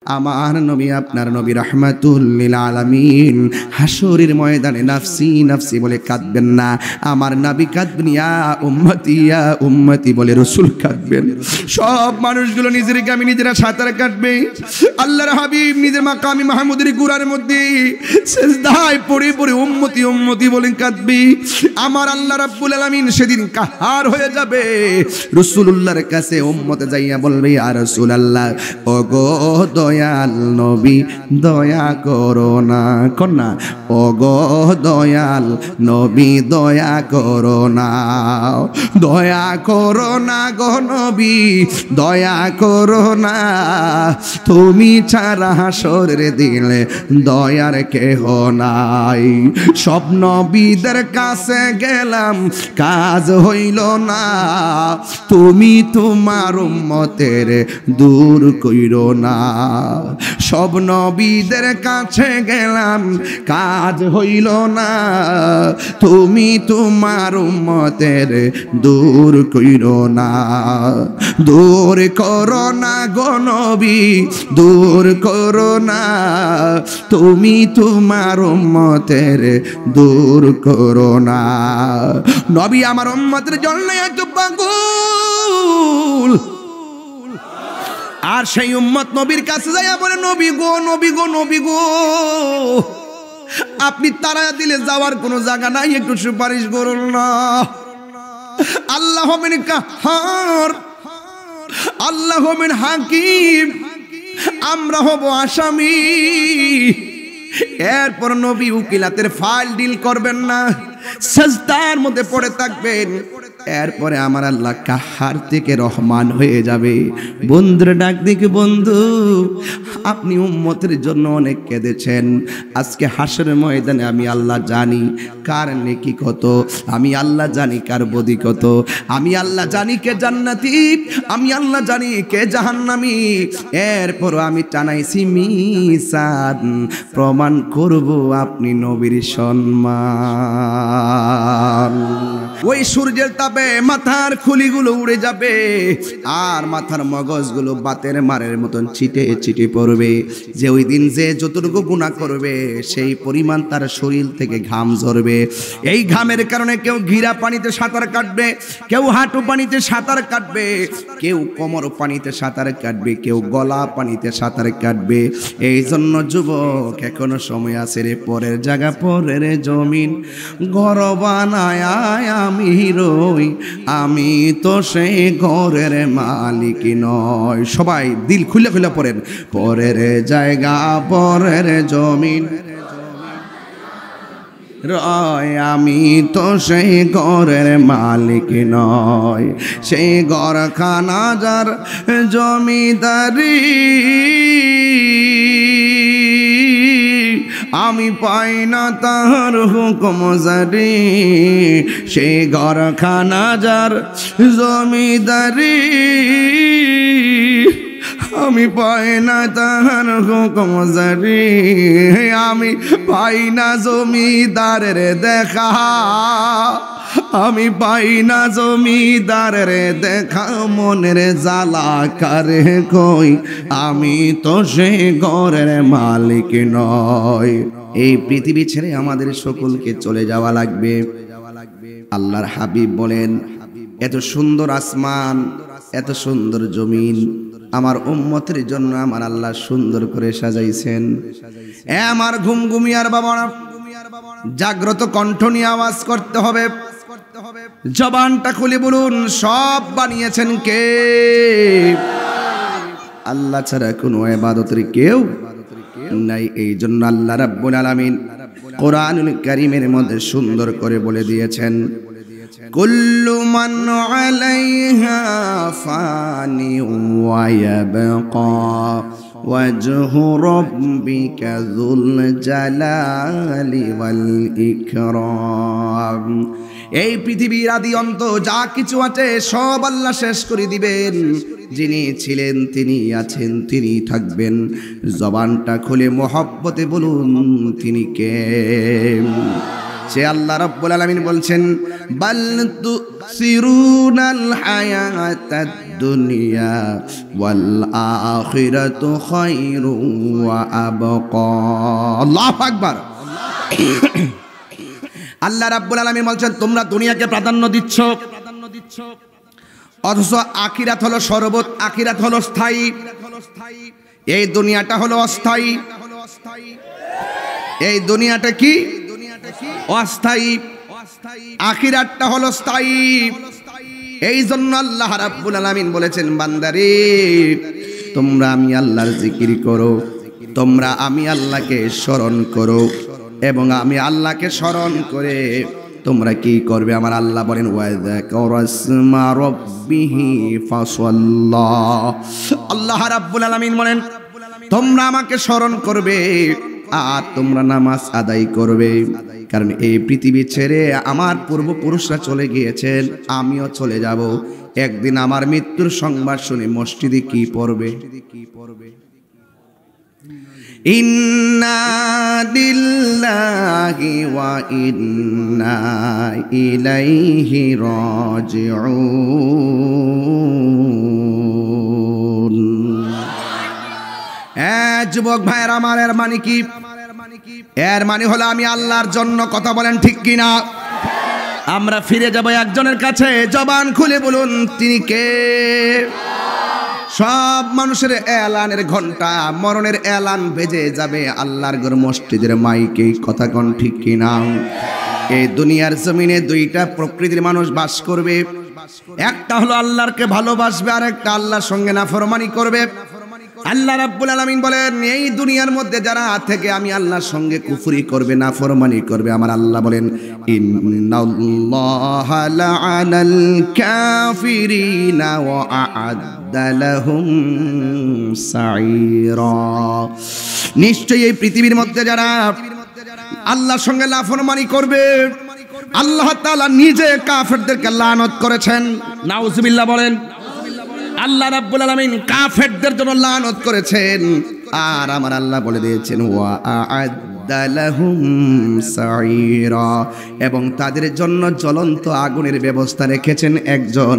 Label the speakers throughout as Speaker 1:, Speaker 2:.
Speaker 1: আমার নবী আপনার নবী রাহমাতুল লিল আলামিন হাসরের ময়দানে নাফসি নাফসি বলে কাঁদবেন না, আমার নবী কাঁদবেন ইয়া উম্মতি বলে রাসূল কাঁদবেন। সব মানুষগুলো নিজের কামে নিজেরা সাঁতার কাটবে। আল্লাহর হাবিব নিজের মাকামি মাহমুদের গুরার মধ্যে সিজদায় পড়ে পড়ে উম্মতি উম্মতি বলে কাঁদবে। আমার আল্লাহ রাব্বুল আলামিন সেদিন কাহার হয়ে যাবে। রাসূলুল্লাহর কাছে উম্মত যাইয়া বলবে ইয়া রাসূলুল্লাহ, ওগো দয়াল নবী দয়া করো না, কন্যা ওগো দয়াল নবী দয়া করো না, দয়া করো না গো নবী দয়া করো না, তুমি ছাড়া হাসরের দিলে দয়ার কেহ নাই। সব নবীদের কাছে গেলাম কাজ হইল না, তুমি তোমার উম্মতের দূর কইরো না। সব নবীদের কাছে গেলাম কাজ হইল না, তুমি তোমার উম্মতের দূর কইরো না। দূর করো না গো নবী দূর করো না, তুমি তোমার উম্মতের দূর করো না। নবী আমার উম্মতের জন্য এত পাগল, আর সেই উম্মত নবীর কাছে যাইয়া বলে নবী গো নবী গো নবী গো, আপনি তাড়া দিলে যাওয়ার কোনো জায়গা নাই, একটু সুপারিশ করুন না। আল্লাহ হবেন কাহার, আল্লাহ হবেন হাকিম, আমরা হব আসামি। এরপর নবী উকিলাতের ফাইল ডিল করবেন না, সাজদার মধ্যে পড়ে থাকবেন। এরপরে আমার আল্লাহ কাহার থেকে রহমান হয়ে যাবে। বন্ধুরে ডাক দিকে, বন্ধু আপনি উম্মতের জন্য অনেক কেঁদেছেন, আজকে হাসরের ময়দানে আমি আল্লাহ জানি কার নেকি কত, আমি আল্লাহ জানি কার বদি কত, আমি আল্লাহ জানি কে জান্নাতি, আমি আল্লাহ জানি কে জাহান্নামী। এরপরও আমি টানাইছি মিজান, প্রমাণ করব আপনি নবীর সম্মান। ওই সূর্যের তাপে মাথার খুলিগুলো উড়ে যাবে, আর মাথার মগজগুলো বাতের মারের মতন ছিটে ছিটে পড়বে। যে ওই দিন যে যতটুকু গুনাহ করবে সেই পরিমাণ তার শরীর থেকে ঘাম ঝরবে। এই ঘামের কারণে কেউ ঘিরা পানিতে সাঁতার কাটবে, কেউ হাঁটু পানিতে সাঁতার কাটবে, কেউ কোমর পানিতে সাঁতার কাটবে, কেউ গলা পানিতে সাঁতার কাটবে। এই জন্য যুবক এখনো সময় আছে রে, পরের জায়গা পরের জমিন ঘর বানায় আমি রই, আমি তো সেই ঘরের মালিক নয়। সবাই দিল খুলে খুলে পড়েন, পরের জায়গা পরের জমিন রয়, আমি তো সেই ঘরের মালিক নয়। সেই ঘরখানা যার জমিদারি আমি পাই না তাহার হুকুম জারি, সেই ঘরখানা যার জমিদারি আমি পাই না তাহার হুকুম জারি, আমি পাই না জমিদারের দেখা, আমি পাই না জমিদারের দেখা, মনের জ্বালা কারে কই, আমি তো সে ঘরের মালিক নয়। এই পৃথিবী ছেড়ে আমাদের সকলকে চলে যাওয়া লাগবে। আল্লাহর হাবিব বলেন, এত সুন্দর আসমান, এত সুন্দর জমিন আমার উম্মতের জন্য আমার আল্লাহ সুন্দর করে সাজাইছেন। এ আমার ঘুমঘুমিয়ার বাবারা, জাগ্রত কণ্ঠ নিয়ে আওয়াজ করতে হবে, জবানটা খুলে বলুন, সব বানিয়েছেন কে? আল্লাহ ছাড়া কোনো ইবাদতের কেউ নাই। এই জন্য আল্লাহ রাব্বুল আলামিন কোরআনুল কারীমের মধ্যে সুন্দর করে বলে দিয়েছেন, কুল্লু মান আলাইহা ফানি ওয়া ইয়াবকা ওয়াজহু রাব্বিকা যুল জালালি ওয়াল ইকরাম। এই পৃথিবীর আদি অন্ত যা কিছু আছে সব আল্লাহ শেষ করে দিবেন। যিনি ছিলেন, তিনি আছেন, তিনি থাকবেন। জবানটা খুলে মহব্বতে বলুন, তিনি কে? সে আল্লাহ রাব্বুল আলামিন বলছেন, বাল তুসিরুনাল হায়াতাদ দুনিয়া ওয়াল আখিরাতু খায়রুন ওয়া আবকা। আল্লাহু আকবার। আল্লাহ রাব্বুল আলামিন বলছেন তোমরা দুনিয়াকে প্রাধান্য দিচ্ছ, অথচ আখিরাত হলো সর্বত, আখিরাত হলো স্থায়ী, এই দুনিয়াটা হলো অস্থায়ী। এই দুনিয়াটা কি? অস্থায়ী। আখিরাতটা হলো স্থায়ী। এই জন্য আল্লাহ রাব্বুল আলামিন বলেছেন বান্দারে তোমরা আমি আল্লাহর জিকির করো, তোমরা আমি আল্লাহকে স্মরণ করো, এবং আমি আল্লাহকে স্মরণ করে তোমরা কি করবে? আমার আল্লাহ বলেন ওয়াযাকারাসমা রাব্বিহি ফাসাল্লা। আল্লাহ রাব্বুল আলামিন বলেন তোমরা আমাকে স্মরণ করবে আর তোমরা নামাজ আদায় করবে, কারণ এই পৃথিবী ছেড়ে আমার পূর্বপুরুষরা চলে গিয়েছেন, আমিও চলে যাব। একদিন আমার মৃত্যুর সংবাদ শুনে মসজিদে কি পড়বে? ইন্না লিল্লাহি ওয়া ইন্না ইলাইহি রাজিউন। যুবক ভাইয়ের আমার, এর মানে কি? এর মানে হলো আমি আল্লাহর জন্য। কথা বলেন ঠিক কিনা? আমরা ফিরে যাব একজনের কাছে, জবান খুলে বলুন তিনি কে? সব মানুষের এলানের ঘন্টা, মরণের এলান বেজে যাবে আল্লাহর ঘর মসজিদের মাইকে। কথা কোন ঠিক কিনা? এই দুনিয়ার জমিনে দুইটা প্রকৃতির মানুষ বাস করবে, একটা হলো আল্লাহকে ভালোবাসবে আর একটা আল্লাহর সঙ্গে নাফরমানি করবে। আল্লাহ রাব্বুল আলামিন বলেন এই দুনিয়ার মধ্যে যারা থেকে আমি আল্লাহর সঙ্গে কুফরি করবে, নাফরমানি করবে, আমার আল্লাহ বলেন ইন্নাল্লাহা লাআনাল কাফিরিনা ওয়া আ'আদ্দা লাহুম সাঈরা। নিশ্চয়ই এই পৃথিবীর মধ্যে যারা আল্লাহর সঙ্গে নাফরমানি করবে আল্লাহ তাআলা নিজে কাফেরদেরকে লানত করেছেন। নাউজুবিল্লাহ বলেন। আল্লাহ রাব্বুল আলামিন কাফেরদের জন্য লানত করেছেন, আর আমার আল্লাহ বলে দিয়েছেন ওয়া আ'আদ্দা লাহুম সাঈরা, এবং তাদের জন্য জ্বলন্ত আগুনের ব্যবস্থা রেখেছেন একজন।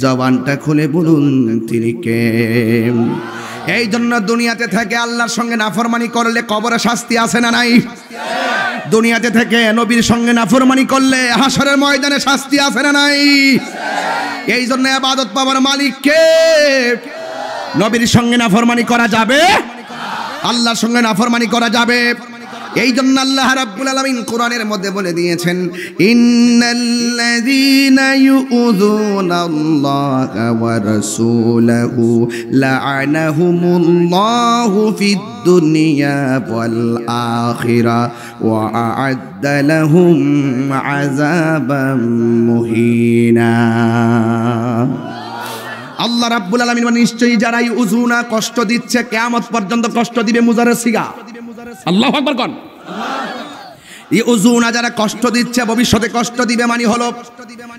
Speaker 1: জবানটা খুলে বলুন তিনি কে? এই জন্য দুনিয়াতে থেকে আল্লাহর সঙ্গে নাফরমানি করলে কবরে শাস্তি আছে না নাই? দুনিয়াতে থেকে নবীর সঙ্গে নাফরমানি করলে হাসরের ময়দানে শাস্তি আছে না নাই? এই জন্য ইবাদত পাওয়ার মালিক কে? নবীর সঙ্গে নাফরমানি করা যাবে, আল্লাহর সঙ্গে নাফরমানি করা যাবে। এই জন্য আল্লাহ রাব্বুল আলামিন কোরআনের মধ্যে বলে দিয়েছেন ইন্নাল্লাযীনা ইউযুনাল্লাহা ওয়া রাসূলাহু লা'আনাহুমুল্লাহু ফিদ দুনিয়া ওয়াল আখিরা ওয়া আ'আদ্দা লাহুম আযাবাম মুহিনা। আল্লাহ রাব্বুল আলামিন মানে নিশ্চয়ই যারা ইউযুনা কষ্ট দিচ্ছে কিয়ামত পর্যন্ত কষ্ট দিবে। মুজারের সিগা আল্লাহু আকবার কোন? ইউযুনা যারা কষ্ট দিচ্ছে ভবিষ্যতে কষ্ট দিবে, মানে হলো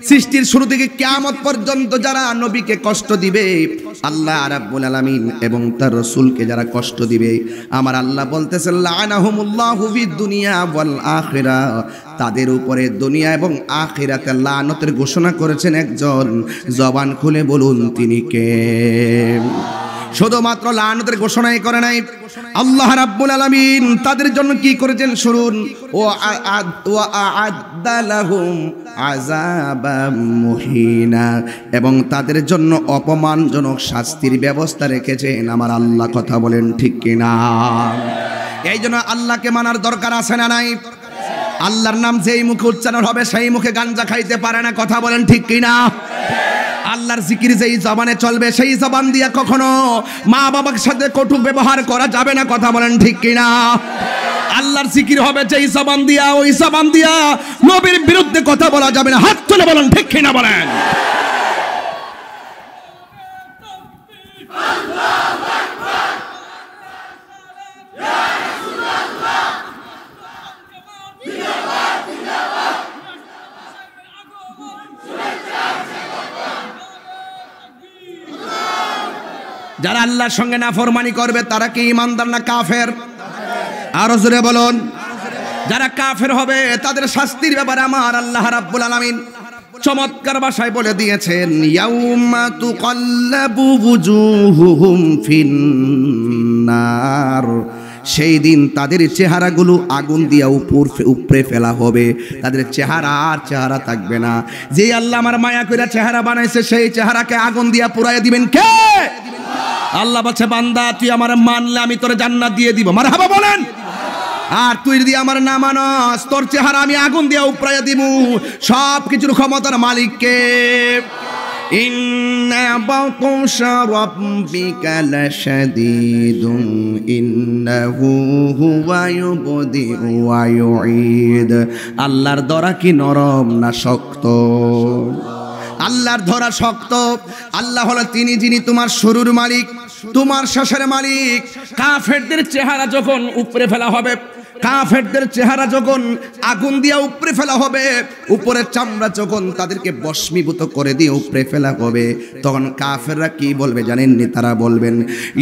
Speaker 1: সৃষ্টির শুরু থেকে কিয়ামত পর্যন্ত যারা নবীকে কষ্ট দিবে আল্লাহ রাব্বুল আলামিন এবং তার রাসূলকে যারা কষ্ট দিবে, আমার আল্লাহ বলতেছেন লা'আনাহুমুল্লাহু ফিদ দুনিয়া ওয়াল আখিরা, তাদের উপরে দুনিয়া এবং আখিরাতে লানতের ঘোষণা করেছেন একজন। জবান খুলে বলুন তিনি কে? শুধুমাত্র লানতের ঘোষণাই করে নাই, আল্লাহ রাব্বুল আলামিন তাদের জন্য কি করেছেন শুনুন। ওয়া আ'আদ্দা লাহুম আযাবাম মুহিনা, এবং তাদের জন্য অপমানজনক শাস্তির ব্যবস্থা রেখেছেন আমার আল্লাহ। কথা বলেন ঠিক কিনা? এই জন্য আল্লাহকে মানার দরকার আছে না নাই? আল্লাহর নাম যেই মুখে উচ্চারণ হবে সেই মুখে গাঞ্জা খাইতে পারে না। কথা বলেন ঠিক কিনা? আল্লাহর জিকির যেই জবানে চলবে সেই জবান দিয়া কখনো মা বাবার সাথে কটু ব্যবহার করা যাবে না। কথা বলেন ঠিক কিনা? আল্লাহর জিকির হবে যেই জবান দিয়া, ওই জবান দিয়া নবীর বিরুদ্ধে কথা বলা যাবে না। হাত তুলে বলেন ঠিক কিনা বলেন। যারা আল্লাহর সঙ্গে নাফরমানি করবে তারা কি ঈমানদার না কাফের? আরো জোরে বলুন। যারা কাফের হবে তাদের শাস্তির ব্যাপারে আমার আল্লাহ রাব্বুল আলামিন চমৎকার ভাষায় বলে দিয়েছেন, ইয়াউমা তুকাল্লাবু বুজুহুহুম ফিন্নার, সেই দিন তাদের চেহারাগুলো আগুন দিয়া উপরে ফেলা হবে, তাদের চেহারা আর চেহারা থাকবে না। যে আল্লাহ আমার মায়া কইরা চেহারা বানাইছে সেই চেহারাকে আগুন দিয়া পুরাইয়া দিবেন কে? আল্লাহ বলছে, বান্দা তুই আমার মানলে আমি তোরে জান্নাত দিয়ে দিব, মারহাবা বলেন। আর তুই যদি আমার না মানস তোর চেহারা আমি আগুন দিয়া উপরাইয়া দিব। সব কিছুর ক্ষমতার মালিককে। ইন্না বাতুশা রাব্বিকা লাশাদীদুন ইন্নাহু হুয়া ইউবদিউ ওয়া ইউঈদ। আল্লাহর ধরা কি নরম না শক্ত? আল্লাহর ধরা শক্ত। আল্লাহ হলো তিনি যিনি তোমার শুরুর মালিক, তোমার শেষের মালিক। কাফেরদের চেহারা যখন উপরে ফেলা হবে, কাফেরদের চেহারা যখন আগুন দিয়া উপরে ফেলা হবে, উপরের চামড়া যখন তাদেরকে ভস্মীভূত করে দিয়ে উপরে ফেলা হবে, তখন কাফেররা কি বলবে জানেননি? তারা বলবেন,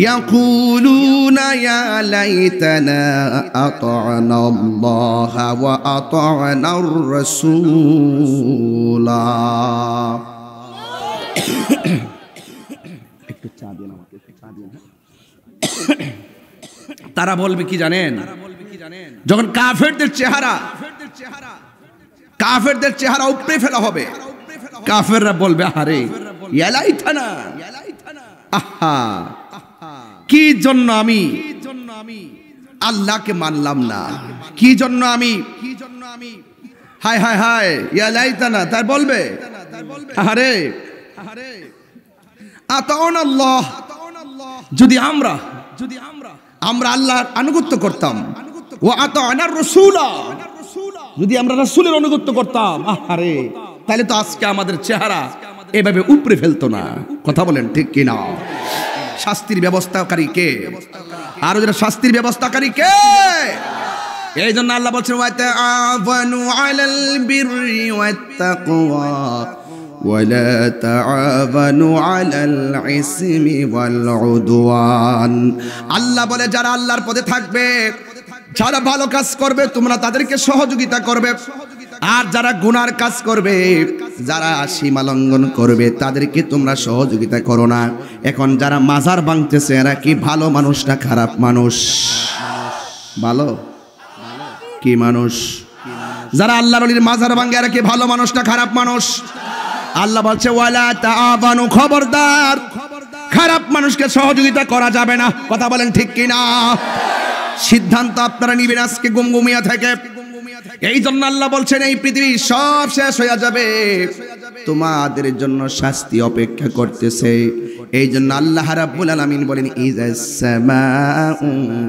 Speaker 1: ইয়াকুলুনা ইয়া লাইতানা আতা'না আল্লাহ ওয়া আতা'নার রাসূলা। একটু চা দিন আমাকে, একটু চা দিন। তারা বলবে কি জানেন? যখন কাফেরদের চেহারা উপরে ফেলা হবে, কাফেররা বলবে, আরে ইয়ালাইতানা, আহা কি জন্য আমি আল্লাহকে মানলাম না, কি জন্য আমি, হায় হায় হায়, ইয়ালাইতানা। তাই বলবে, আরে আতাউনা আল্লাহ, যদি আমরা আল্লাহর আনুগত্য করতাম, ওয়া আতা'নার রাসূলা, যদি আমরা রাসূলের আনুগত্য করতাম, আরে তাহলে তো আজকে আমাদের চেহারা এভাবে উপরে ফেলতো না। কথা বলেন ঠিক কি না? শাস্তির ব্যবস্থাকারী কে? আর যারা শাস্তির ব্যবস্থাকারী কে? এই জন্য আল্লাহ বলছেন, ওয়া তাআওয়ানু আলাল বিররি ওয়াত তাকওয়া ওয়ালা তাআওয়ানু আলাল ইসমি ওয়াল উদওয়ান। আল্লাহ বলে, যারা আল্লাহর পথে থাকবে, যারা ভালো কাজ করবে তোমরা তাদেরকে সহযোগিতা করবে, আর যারা গুনার কাজ করবে, যারা সীমা লঙ্ঘন করবে তাদেরকে তোমরা সহযোগিতা করো না। এখন যারা মাজার ভাঙতেছে এরা কি ভালো মানুষ না খারাপ মানুষ? ভালো কি মানুষ? যারা আল্লাহর ওলির মাজার ভাঙে এরা কি ভালো মানুষ না খারাপ মানুষ? আল্লাহ বলছে, ওয়ালা তাআবানু, খবরদার খারাপ মানুষকে সহযোগিতা করা যাবে না। কথা বলেন ঠিক কি না? সিদ্ধান্ত আপনারা নিবেন আজকে গুমগুমিয়া থেকে। এই জন্য আল্লাহ বলছেন, এই পৃথিবী সব শেষ হয়ে যাবে, তোমাদের জন্য শাস্তি অপেক্ষা করতেছে। এই জন্য আল্লাহ রাব্বুল আলামিন বলেন, ইযাস সামাউ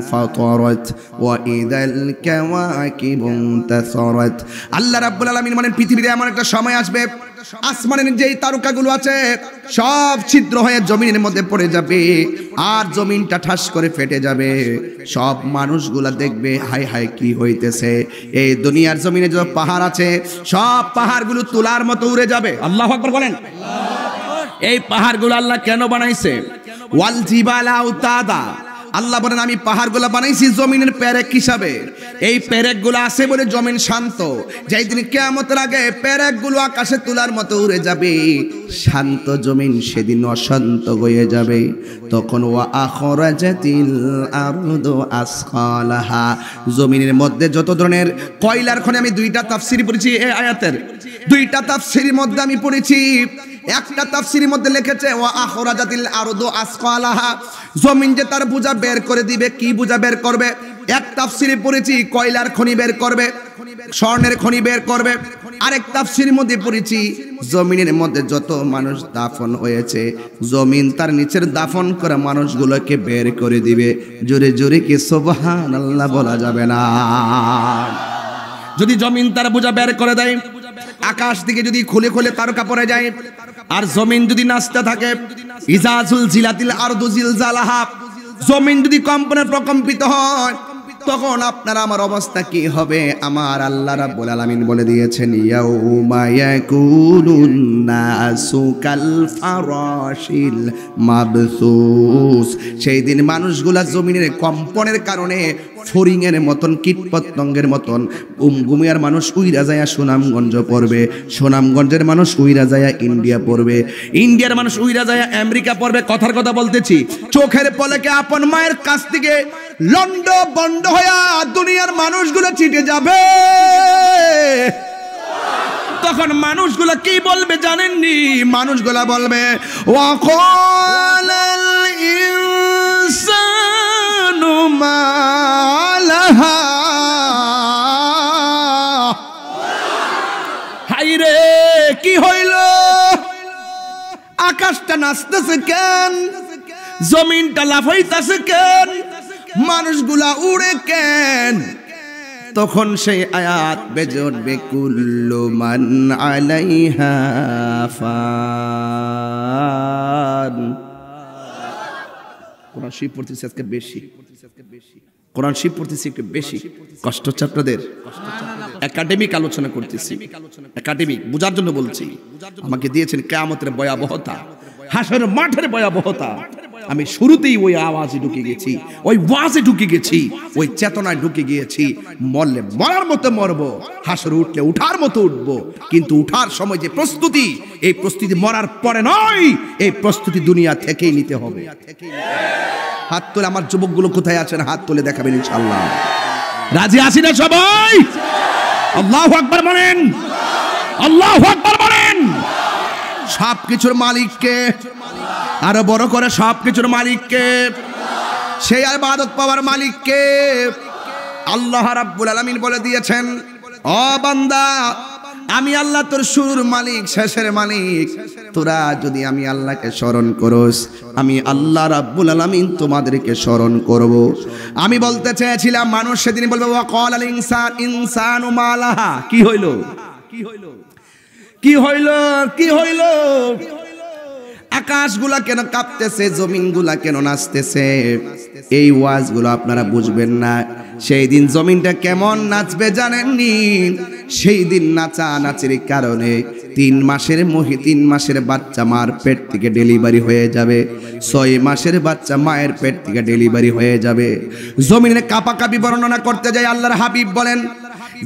Speaker 1: ফাতারাত ওয়া ইযাল কাওয়াকিবু ইনতাসারাত। আল্লাহ রাব্বুল আলামিন বলেন, পৃথিবীতে এমন একটা সময় আসবে, আসমানের যেই তারকাগুলো আছে সব ছিদ্র হয়ে জমিনের মধ্যে পড়ে যাবে, আর জমিনটা ঠাস করে ফেটে যাবে। সব মানুষগুলা দেখবে, হায় হায় কি হইতেছে। এই দুনিয়ার জমিনে যত পাহাড় আছে সব পাহাড়গুলো তুলার মতো উড়ে যাবে। আল্লাহু আকবার বলেন। এই পাহাড়গুলো আল্লাহ কেন বানাইছে? ওয়াল জিবালা আওতাদা, আল্লাহ বলেন আমি পাহাড়গুলো বানাইছি জমিনের পেরেক হিসাবে। এই পেরেকগুলো আছে বলে জমিন শান্ত। যেই দিন কিয়ামতের আগে পেরেকগুলো আকাশে তুলার মতো উড়ে যাবে, শান্ত জমিন সেদিন অশান্ত হয়ে যাবে। তখন ওয়া আখরাজাতিল আরদু আসকালাহা, জমিনের মধ্যে যত ধরনের কয়লার খনি, আমি দুইটা তাফসীর পড়েছি এই আয়াতের, দুইটা তাফসীরের মধ্যে আমি পড়েছি। একটা তাফসীরের মধ্যে লিখেছে ওয়া আখরাজাতিল আরদু আসকালাহা, জমিন যে তার বোঝা বের করে দিবে। কি বোঝা বের করবে? এক তাফসীরে পড়েছি কয়লার খনি বের করবে, স্বর্ণের খনি বের করবে। আরেক তাফসীরের মধ্যে পড়েছি জমিনের মধ্যে যত মানুষ দাফন হয়েছে, জমিন তার নিচের দাফন করা মানুষগুলোকে বের করে দিবে। জোরে জোরে কি সুবহানাল্লাহ বলা যাবে না? যদি জমিন তার বোঝা বের করে দেয়, আকাশ দিকে যদি খুলে খুলে তারকা পড়ে যায়, আর জমিন যদি নাচতে থাকে, ইজা জুলজিলাতিল আরদু জিলজালাহা, জমিন যদি কম্পনে প্রকম্পিত হয়, তখন আপনার আমার অবস্থা কি হবে? আমার আল্লাহ রাব্বুল আলামিন বলে দিয়েছেন, ইয়াউমা ইয়াকুনুন নাসু কাল ফারাশিল মাবসুস। সেই দিন মানুষগুলা জমিনের কম্পনের কারণে ফড়িংয়ের মতন, কীটপতঙ্গের মতন ঘুমিয়ার মানুষ উইরা যায় সুনামগঞ্জ পড়বে, সুনামগঞ্জের মানুষ উইরা যায় ইন্ডিয়া পড়বে, ইন্ডিয়ার মানুষ উইরা যায় আমেরিকা পড়বে। কথার কথা বলতেছি, চোখের পলকে আপন মায়ের কাছ থেকে লন্ড বন্ড হইয়া দুনিয়ার মানুষগুলো চিটে যাবে। তখন মানুষগুলা কি বলবে জানেননি? মানুষগুলা বলবে, ওয়াকালাল ইনসানু মা লাহা, হায়রে কি হইল? আকাশটা নাচতেছে কেন? জমিনটা লাফাইতেছে কেন? মানুষগুলা উড়ে কেন? তখন সেই আয়াত বেজে উঠবে, কুল্লু মান আলাইহা ফান। কোরআন শরীফ পড়তেছি আজকে বেশি, কোরআন শরীফ পড়তেছি একটু বেশি। কষ্ট হচ্ছে আপনাদের? একাডেমিক আলোচনা করতেছি, একাডেমিক বোঝার জন্য বলছি। আমাকে দিয়েছেন কিয়ামতের ভয়াবহতা, হাসরের মাঠের ভয়াবহতা। আমি শুরুতেই ওই আওয়াজে ঢুকে গেছি, ওই ওয়াজে ঢুকে গেছি, ওই চেতনায় ঢুকে গিয়েছি। মরলে মরার মতো মরবো, হাসরে উঠলে উঠার মতো উঠবো। কিন্তু উঠার সময় যে প্রস্তুতি, এই প্রস্তুতি মরার পরে নয়, এই প্রস্তুতি দুনিয়া থেকেই নিতে হবে। হাত তুলে আমার যুবকগুলো কোথায় আছেন? হাত তুলে দেখাবেন ইনশাআল্লাহ। রাজি আছি না সবাই? আল্লাহু আকবার বলেন, আল্লাহু আকবার বলেন। সবকিছুর মালিককে, আরো বড় করে সবকিছুর মালিককে, সেই ইবাদত পাওয়ার মালিককে আল্লাহ রাব্বুল আলামিন বলে দিয়েছেন, ও বান্দা, আমি আল্লাহ তোর শুরুর মালিক, শেষের মালিক। তোরা যদি আমি আল্লাহকে স্মরণ করস, আমি আল্লাহ রাব্বুল আলামিন তোমাদেরকে স্মরণ করব। আমি বলতে চেয়েছিলাম, মানুষ সেদিন বলবে, ওয়াকালাল ইনসানু মা লাহা। কি হইল? কি হইল? কি হইল? কি হইল? আকাশগুলা কেন কাঁপতেছে? জমিনগুলা কেন নাচতেছে? এই ওয়াজগুলো আপনারা বুঝবেন না। সেই দিন জমিনটা কেমন নাচবে জানেননি? সেই দিন নাচা নাচের কারণে 3 মাসের বাচ্চা মার পেট থেকে ডেলিভারি হয়ে যাবে, 6 মাসের বাচ্চা মায়ের পেট থেকে ডেলিভারি হয়ে যাবে। জমিনের কাঁপাকাঁপি বর্ণনা করতে যাই আল্লাহর হাবিব বলেন,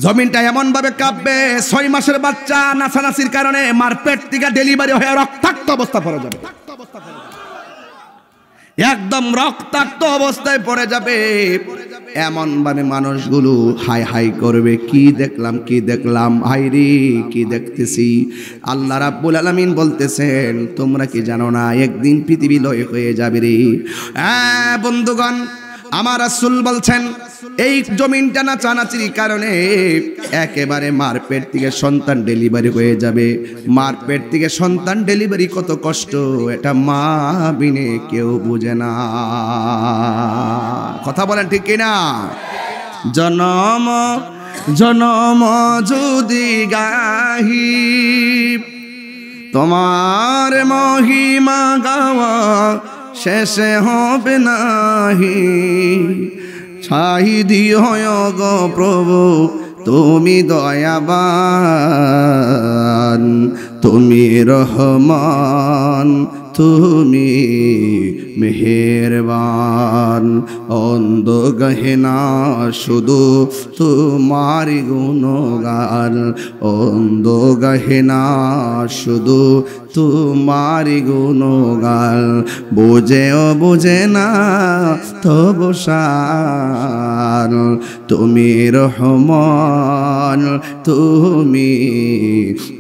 Speaker 1: জমিনটা এমন ভাবে কাঁপবে, 6 মাসের বাচ্চা নাচানাচির কারণে মার পেট থেকে ডেলিভারি হয়ে রক্তাক্ত অবস্থা পড়ে যাবে, একদম রক্তাক্ত অবস্থায় পড়ে যাবে। এমন ভাবে মানুষগুলো হাই হাই করবে, কি দেখলাম, কি দেখলাম, হাইরে কি দেখতেছি। আল্লাহ রাব্বুল আলামিন বলতেছেন, তোমরা কি জানো না একদিন পৃথিবী লয় হয়ে যাবে রে? বন্ধুগণ, আমার রাসূল বলছেন, এই জমিনটা নাচানাচির কারণে একেবারে মার পেট থেকে সন্তান ডেলিভারি হয়ে যাবে। মার পেট থেকে সন্তান ডেলিভারি কত কষ্ট, এটা মা বিনে কেউ বুঝে না। কথা বলেন ঠিক কিনা? জনম জনম যদি গাহি তোমার মহিমা গাওয়া শেষে হবে নাহি। শাহিদি হয় গো প্রভু তুমি দয়াবান, তুমি রহমান, তুমি মেহেরবান। অন্ধ গহেনা শুধু তোমার গুণগান, অন্ধ গহেনা শুধু তোমার গুণগান। বোঝেও বোঝে না তবু শান, তুমি রহমান, তুমি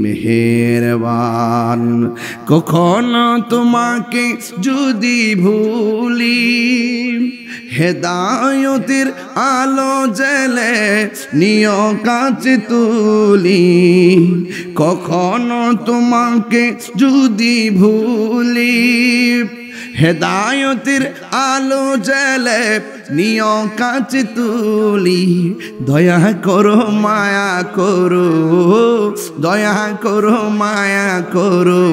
Speaker 1: মেহেরবান। কখনো তোমাকে যদি ভুলি, হেদায়তের আলো জেলে নিয় কাছে তুলি। কখনো তোমাকে যদি ভুলি, হেদায়তের আলো জেলে নিয় কাছে তুলি। দয়া করো মায়া করো, দয়া করো মায়া করো,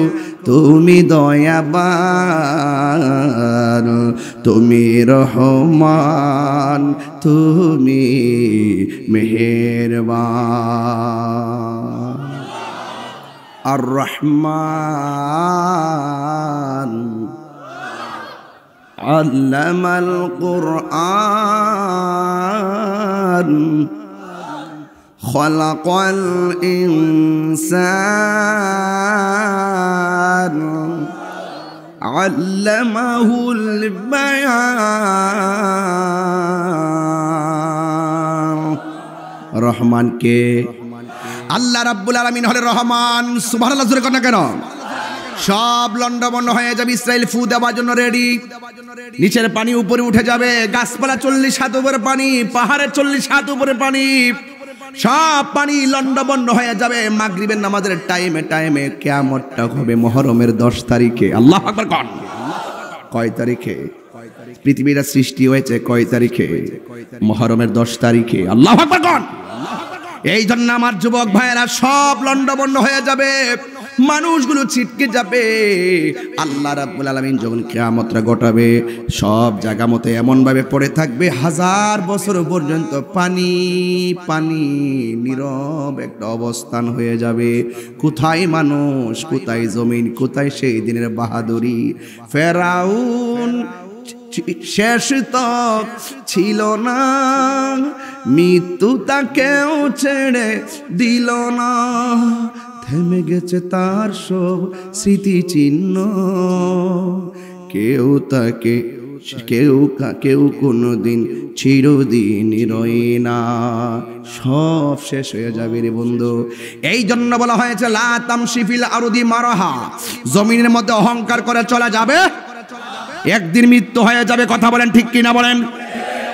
Speaker 1: তুমি দয়াবান, তুমি রহমান, তুমি মেহেরবান। আর রহমান আল্লামাল কুরআন খলাকাল ইনসান আল্লামাহুল বায়ান। রহমান কে? আল্লাহ রাব্বুল আলামিন হলেন রহমান। সুবহানাল্লাহ জোরে কর না কেন? সব লন্ডভন্ড হয়ে যাবে, ইসরায়েল ফু দেওয়ার জন্য রেডি। নিচের পানি উপরে উঠে যাবে, গাছপালা 40 হাত উপরে পানি, পাহাড়ের 40 হাত উপরে পানি, সব পানি লন্ডভন্ড হয়ে যাবে। মাগরিবের নামাজের টাইমে টাইমে কিয়ামতটা হবে মুহররমের 10 তারিখে। আল্লাহু আকবার কোন? কয় তারিখে? পৃথিবীর সৃষ্টি হয়েছে কয় তারিখে? মুহররমের 10 তারিখে। আল্লাহু আকবার কোন? এই জন্য আমার যুবক ভাইয়েরা সব লন্ডভন্ড হয়ে যাবে, মানুষগুলো ছিটকে যাবে। আল্লাহ রাব্বুল আলামিন যখন কিয়ামতটা ঘটাবে, সব জায়গা মতো এমন ভাবে পড়ে থাকবে 1000 বছর পর্যন্ত পানি পানি, নীরব একটা অবস্থান হয়ে যাবে। কোথায় মানুষ, কোথায় জমিন, কোথায় সেই দিনের বাহাদুরি? ফেরাউন শেষ তক ছিল না, মৃত্যু তাকেও ছেড়ে দিল না, থেমে গেছে তার সব স্মৃতি চিহ্ন। কেউ তাকে কেউ কোনোদিন চিরদিনই রয় না, সব শেষ হয়ে যাবে রে বন্ধু। এই জন্য বলা হয়েছে লা তামশি ফিল আরদি মারাহা, জমিনের মধ্যে অহংকার করে চলা যাবে, একদিন মৃত্যু হয়ে যাবে। কথা বলেন ঠিক কিনা বলেন?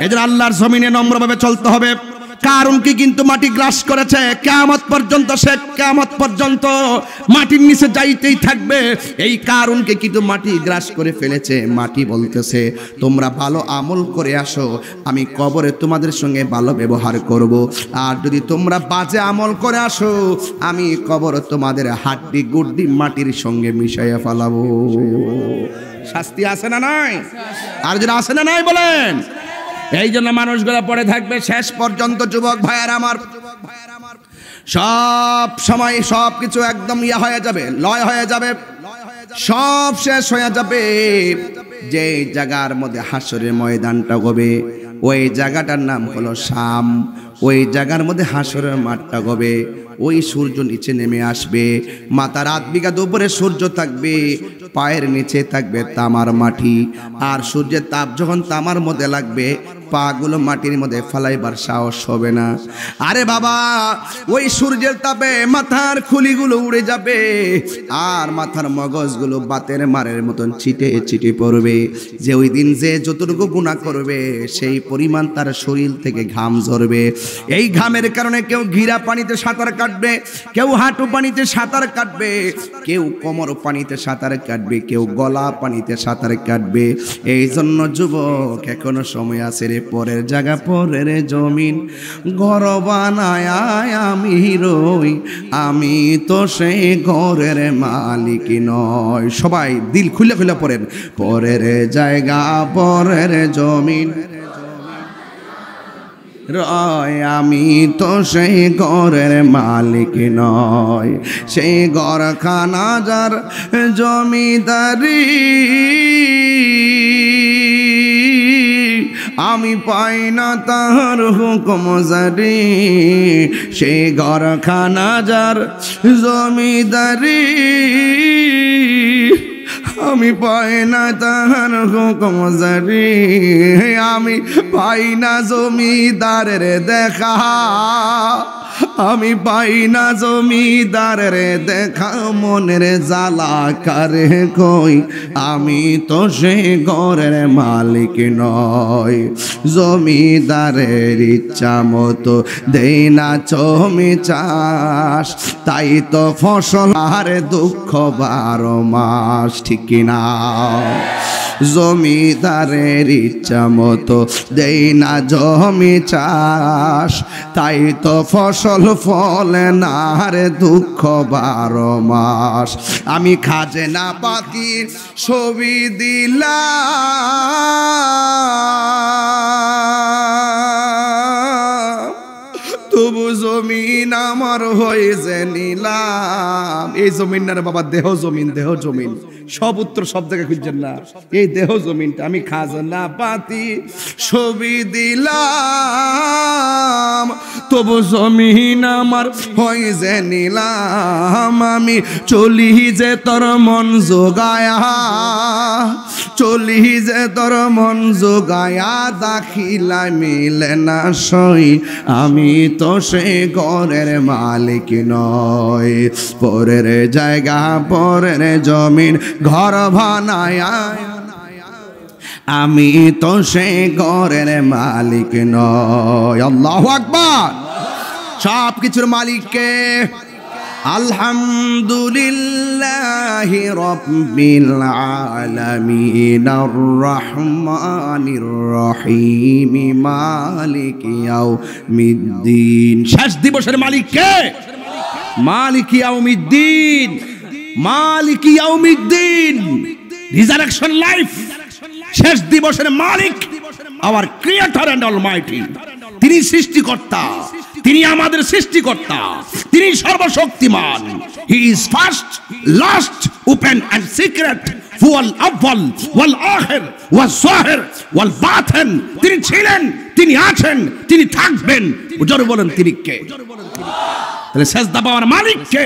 Speaker 1: এজন্য আল্লাহর জমিনে নম্রভাবে চলতে হবে। কারুনকে কিন্তু মাটি গ্রাস করেছে, কিয়ামত পর্যন্ত, সে কিয়ামত পর্যন্ত মাটির নিচে যাইতেই থাকবে। এই কারুনকে কিন্তু মাটি গ্রাস করে ফেলেছে। মাটি বলতেছে তোমরা ভালো আমল করে আসো, আমি কবরে তোমাদের সঙ্গে ভালো ব্যবহার করব। আর যদি তোমরা বাজে আমল করে আসো, আমি কবরে তোমাদের হাড্ডি গুড্ডি মাটির সঙ্গে মিশাইয়া ফেলাবো। শাস্তি আছে না নাই? আর যদি আছে না নাই বলেন? এই জন্য মানুষগুলো পড়ে থাকবে শেষ পর্যন্ত। যুবক ভাইয়ার আমার, সব সময় সব কিছু একদম হয়ে যাবে, লয় হয়ে যাবে, সব শেষ হয়ে যাবে। যে জায়গার মধ্যে হাসরের ময়দানটা হবে, ওই জায়গাটার নাম হলো শাম। ওই জায়গার মধ্যে হাসরের মাঠটা হবে। ওই সূর্য নিচে নেমে আসবে, মাথার 8 বিঘা উপরে সূর্য থাকবে, পায়ের নিচে থাকবে তামার মাটি। আর সূর্যের তাপ যখন তামার মধ্যে লাগবে, পাগুলো মাটির মধ্যে ফালাইবার সাহস হবে না। আরে বাবা, ওই সূর্যের তাপে মাথার খুলিগুলো উড়ে যাবে, আর মাথার মগজগুলো বাতের মারের মতন ছিটে ছিটে পড়বে। যে ওই দিন যে যতটুকু গুনাহ করবে, সেই পরিমাণ তার শরীর থেকে ঘাম ঝরবে। এই ঘামের কারণে কেউ ঘিরা পানিতে সাঁতার কাটবে, কেউ হাঁটু পানিতে সাঁতার কাটবে, কেউ কোমর পানিতে সাঁতার কাটবে, কেউ গলা পানিতে সাঁতার কাটবে। এই জন্য যুবক, এখনো সময় আছে রে। পরের জায়গা পরের জমিন ঘর বানায় আমি রই, আমি তো সেই ঘরের মালিক নয়। সবাই দিল খুলে খুলে পড়েন, পরের জায়গা পরের জমিন রয়, আমি তো সেই ঘরের মালিক নয়। সেই ঘরখানা যার জমিদারি, আমি পাই না তাহার হুকুম জারি। সেই ঘরখানা যার জমিদারি, আমি পাই না তাহার হুকুম জারি। আমি পাই না জমিদারের দেখা, আমি পাই না জমিদারের দেখা, মনের জ্বালা কারে কই, আমি তো সে ঘরের মালিক নয়। জমিদারের ইচ্ছা মতো দেই না জমি চাষ, তাই তো ফসল আর দুঃখ 12 মাস। ঠিক কিনা? জমিদারের ইচ্ছা মতো দেই না জমি চাষ, তাই তো ফসল ফলে না রে দুঃখ 12 মাস। আমি খাজনা পাতি ছবি দিলাম, তবু জমিন আমার হয়েছে নিলাম। এই জমিন না রে বাবা, দেহ জমিন, দেহ জমিন। সব উত্তর সব জায়গায় খুঁজছেন না, এই দেহ জমিনটা। আমি খাজনা পাতি ছবি দিলাম, তবু জমিন আমার হয়েছে নিলাম। আমি চলি যে তোর মন যোগায়া, চলি যে তোর মন যোগায়া, দাখিলা মিলে না সই, আমি তো সে ঘরের মালিক নয়। পরের জায়গা পরের জমিন ঘর বানায়া, আমি তো সে ঘরের মালিক নয়। আল্লাহু আকবার। সব কিছুর মালিক কে? আলহামদুলিল্লাহি রাব্বিল আলামিন আর রহমানির রহিম মালিকি ইয়াউমিদ্দিন। শেষ দিবসের মালিক কে? মালিকি ইয়াউমিদ্দিন, মালিকি ইয়াউমিদ্দিন। রিজারেকশন লাইফ, শেষ দিবসের মালিক আওয়ার ক্রিয়েটর এন্ড অলমাইটি। তিনি সৃষ্টিকর্তা, তিনি আমাদের সৃষ্টিকর্তা, তিনি সর্বশক্তিমান। He is first, last, open and secret, ওয়াল আউয়াল ওয়াল আখির ওয়াল যাহির ওয়াল বাতিন। তিনি ছিলেন, তিনি আছেন, তিনি থাকবেন। জোরে বলেন তিনি কে? তাহলে সেজদা পাওয়ার মালিক কে?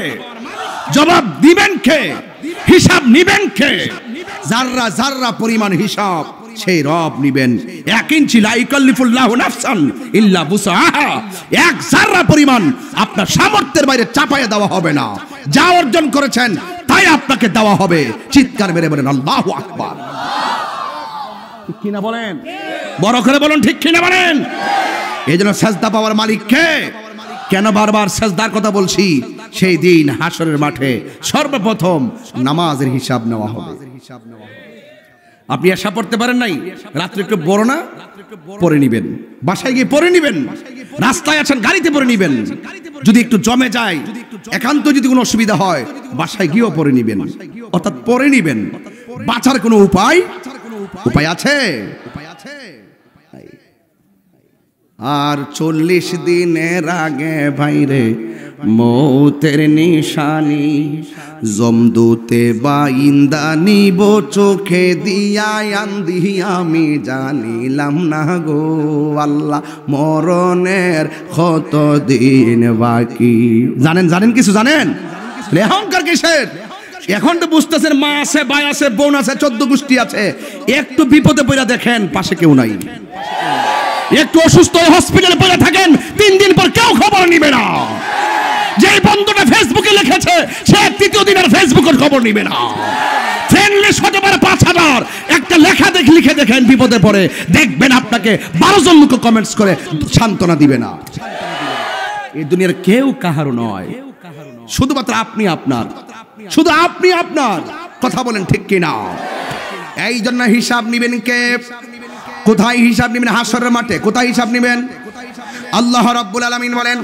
Speaker 1: জবাব দিবেন কে? হিসাব নিবেন কে? যাররা যাররা পরিমাণ হিসাব সেই রব নিবেন। 1 ইঞ্চি লা ইকাল্লিফুল্লাহু নাফসান ইল্লা বুসআহা, 1 যাররা পরিমাণ আপনার সামর্থ্যের বাইরে চাপায়া দেওয়া হবে না। যা অর্জন করেছেন তাই আপনাকে দেওয়া হবে। চিৎকার মেরে বলেন আল্লাহু আকবার। ঠিক কিনা বলেন? বড় করে বলুন ঠিক কিনা বলেন? এই জন্য সেজদা পাওয়ার মালিক কে? কেন বারবার সেজদার কথা বলছি? সেই দিন হাসরের মাঠে সর্বপ্রথম নামাজের হিসাব নেওয়া হবে। আপনি এসা পড়তে পারেন নাই, রাত্রে একটু বড় না পড়ে নিবেন, বাসায় গিয়ে পড়ে নিবেন, রাস্তায় আছেন গাড়িতে পড়ে নিবেন, যদি একটু জমে যায়, একান্ত যদি কোনো অসুবিধা হয় বাসায় গিয়েও পড়ে নিবেন। অর্থাৎ পড়ে নিবেন। বাঁচার কোনো উপায় আছে? আর 40 দিনের আগে ভাইরে মৌতের নিশানি, জমদূতে বা ইন্দা নিব চোখে দিয়া, আন্দি আমি জানিলাম না গো আল্লাহ মরণের কত দিন বাকি। জানেন? জানেন কিছু জানেন? অহংকার কিসের? এখন তো বুঝতেছেন মা আছে, ভাই আছে, বোন আছে, 14 গোষ্ঠী আছে। একটু বিপদে পড়ে দেখেন পাশে কেউ নাই। একটু অসুস্থ হসপিটালে পড়ে থাকেন, 3 দিন পর কেউ খবর নিবে না। যে বন্ধুটা ফেসবুকে লিখেছে সে 3য় দিনের ফেসবুকের খবর নিবে না। ফ্রেন্ড লিস্ট হতে পারে 5000, একটা লেখা লিখে দেখেন বিপদে পড়ে, দেখবেন আপনাকে 12 জন লোক কমেন্টস করে সান্ত্বনা দিবে না। এই দুনিয়ার কেউ কাহারও নয়, শুধুমাত্র আপনি আপনার, শুধু আপনি আপনার। কথা বলেন ঠিক কিনা? এই জন্য হিসাব নিবেন কে? কোথায় হিসাব নিবেন? হাসরের মাঠে। কোথায় হিসাব নিবেন? আল্লাহ রাব্বুল আলামিন বলেন,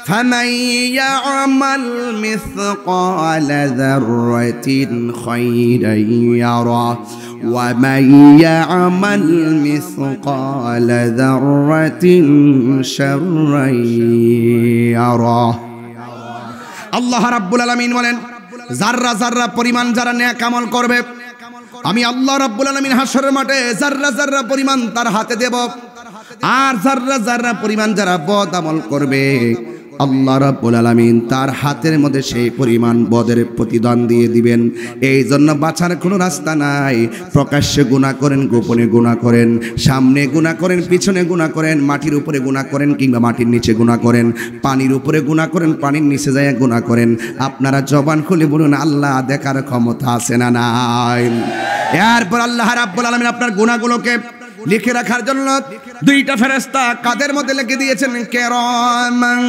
Speaker 1: ফামান ইয়ামাল মিসকালা যাররাতিন খায়রান ইয়ারা ওয়া মান ইয়ামাল মিসকালা যাররাতিন শাররান ইয়ারা। আল্লাহ রাব্বুল আলামিন বলেন, যাররা যাররা পরিমাণ যারা নেক আমল করবে, আমি আল্লাহ রাব্বুল আলামিন হাসরের মাঠে যাররা যাররা পরিমাণ তার হাতে দেব। আর যাররা যাররা পরিমাণ যারা বদ আমল করবে, আল্লাহ রাব্বুল আলামিন তার হাতের মধ্যে সেই পরিমাণ বদের প্রতিদান দিয়ে দিবেন। এই জন্য বাঁচার কোনো রাস্তা নাই। প্রকাশ্যে গুনাহ করেন, গোপনে গুনাহ করেন, সামনে গুনাহ করেন, পিছনে গুনাহ করেন, মাটির উপরে গুনাহ করেন কিংবা মাটির নিচে গুনাহ করেন, পানির উপরে গুনাহ করেন, পানির নিচে যায় গুনাহ করেন, আপনারা জবান খুলে বলুন আল্লাহ দেখার ক্ষমতা আছে না নাই? এরপর আল্লাহ রাব্বুল আলামিন আপনার গুনাহগুলোকে লিখে রাখার জন্য দুইটা ফেরেশতা কাদের মধ্যে লিখে দিয়েছেন, কিরামান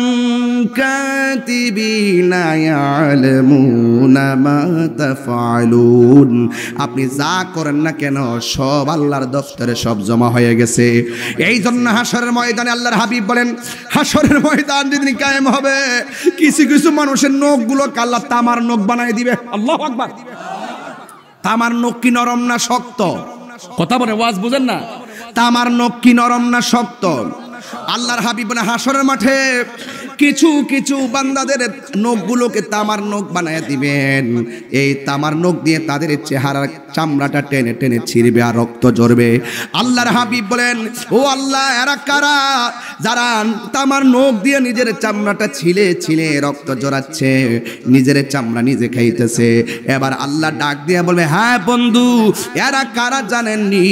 Speaker 1: কাতিবিনা ইয়ালামুনা মা তাফআলুন। আপনি যা করেন না কেন সব আল্লাহর দফতরে সব জমা হয়ে গেছে। এই জন্য হাশরের ময়দানে আল্লাহর হাবিব বলেন, হাশরের ময়দান যেদিন কায়েম হবে, কিছু কিছু মানুষের নখগুলো আল্লাহ তামার নখ বানায় দিবে। আল্লাহু আকবার। তামার নখ কি নরম না শক্ত? কথা বলে ওয়াজ বুঝেন না? তামার নখ কি নরম না শক্ত? আল্লাহর হাবিব বলে হাশরের মাঠে কিছু কিছু বান্দাদের নখগুলোকে তামার নখ বানায় দিবেন। এই তামার নখ দিয়ে তাদের চেহারার চামড়াটা টেনে টেনে ছিঁড়বে আর রক্ত ঝরবে। আল্লাহর হাবিব বলেন, ও আল্লাহ, এরা কারা যারা তামার নখ দিয়ে নিজের চামড়াটা ছিলে ছিলে রক্ত জড়াচ্ছে, নিজের চামড়া নিজে খাইতেছে? এবার আল্লাহ ডাক দিয়ে বলবে, হ্যাঁ বন্ধু, এরা কারা জানেননি?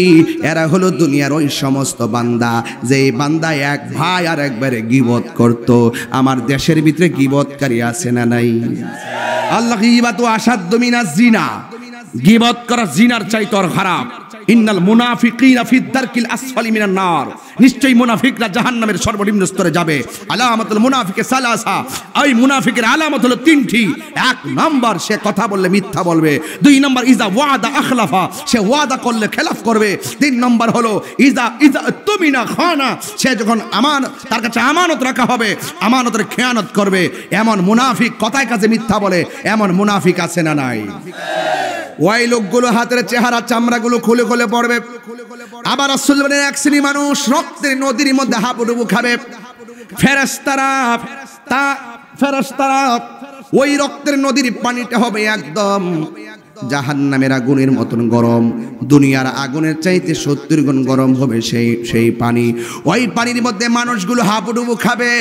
Speaker 1: এরা হলো দুনিয়ার ওই সমস্ত বান্দা যেই বান্দা এক ভাই আর একবারে গীবত করত। আমার দেশের ভিতরে গীবতকারী আছে না নাই? আল্লাহ গীবাতু আসাদ্দু মিনাজ জিনা, গীবত করা জিনার চাইতে আর খারাপ। ইন্নাল মুনাফিকিনা ফি দারকিল আসফালি মিনান নার, নিশ্চয়ই মুনাফিকরা জাহান্নামের সর্বনিম্ন স্তরে যাবে। আলামাতুল মুনাফিকে সালাসা, এই মুনাফিকের আলামত হলো তিনটি। এক নাম্বার, সে কথা বললে মিথ্যা বলবে। দুই নাম্বার, ইজা ওয়াদা আখলাফা, সে ওয়াদা করলে খেলাফ করবে। তিন নাম্বার হলো ইজা তুমিনা খানা, সে যখন তার কাছে আমানত রাখা হবে আমানতের খেয়ানত করবে। এমন মুনাফিক, কথায় কাজে মিথ্যা বলে, এমন মুনাফিক আছে না নাই? ওই লোকগুলো হাতের চেহারা চামড়াগুলো খুলে খুলে পড়বে। আবার রাসূল বলেন, এক শ্রেণী মানুষ রক্তের নদীর মধ্যে হাবুডুবু খাবে। ফেরেশতারা ওই রক্তের নদীর পানিটা হবে একদম জাহান্নামের আগুনের মতন গরম। দুনিয়ার আগুনের চাইতে 70 গুণ গরম হবে সেই পানি। ওই পানির মধ্যে মানুষগুলো হাবুডুবু খাবে,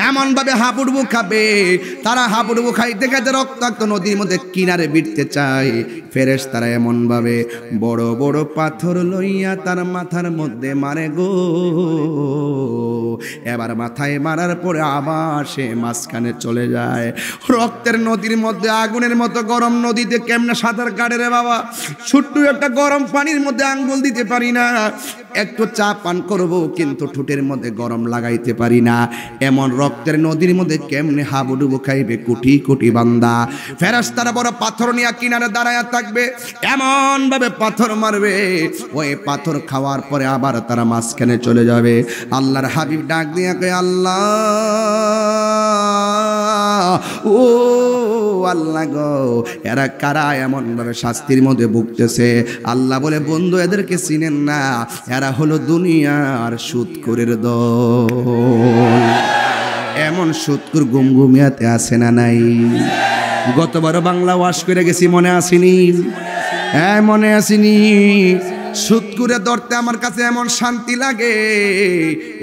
Speaker 1: এমন ভাবে হাবুডুবু খাবে, তারা হাবুডুবু খাইতে খাইতে রক্তাক্ত নদীর মধ্যে কিনারে বিটতে চায়। ফেরেশতারা এমন ভাবে বড় বড় পাথর লইয়া তার মাথার মধ্যে মারে গো। এবার মাথায় মারার পরে আবার সে মাঝখানে চলে যায়। রক্তের নদীর মধ্যে আগুনের মতো গরম নদীতে কেমনে সাঁতার কাটে রে বাবা? ছোট্ট একটা গরম পানির মধ্যে আঙ্গুল দিতে পারি না। একটু চা পান করবো কিন্তু ঠোঁটের মধ্যে গরম লাগাইতে পারি না। এমন রক্তের নদীর মধ্যে কেমনে হাবুডুবু খাইবে কোটি কোটি বান্দা। ফেরেশতারা বড় পাথর নিয়ে কিনারে দাঁড়ায় থাকবে, এমন ভাবে পাথর মারবে, ওই পাথর খাওয়ার পরে আবার তারা মাঝখানে চলে যাবে। আল্লাহর হাবিব ডাক দিয়ে কয়, আল্লাহ ও আল্লাহ গো, এরা কারা এমন ভাবে শাস্তির মধ্যে ভুগতেছে? আল্লাহ বলে, বন্ধু, এদেরকে চিনেন না? এরা হলো দুনিয়ার সুদখোরের দল। এমন সুদখোর গুমগুমিয়াতে আছে না নাই? গতবার বাংলা ওয়াশ করে গেছি, মনে আসেনি? হ্যাঁ, মনে আসেনি? সুদখোরে ধরতে আমার কাছে এমন শান্তি লাগে।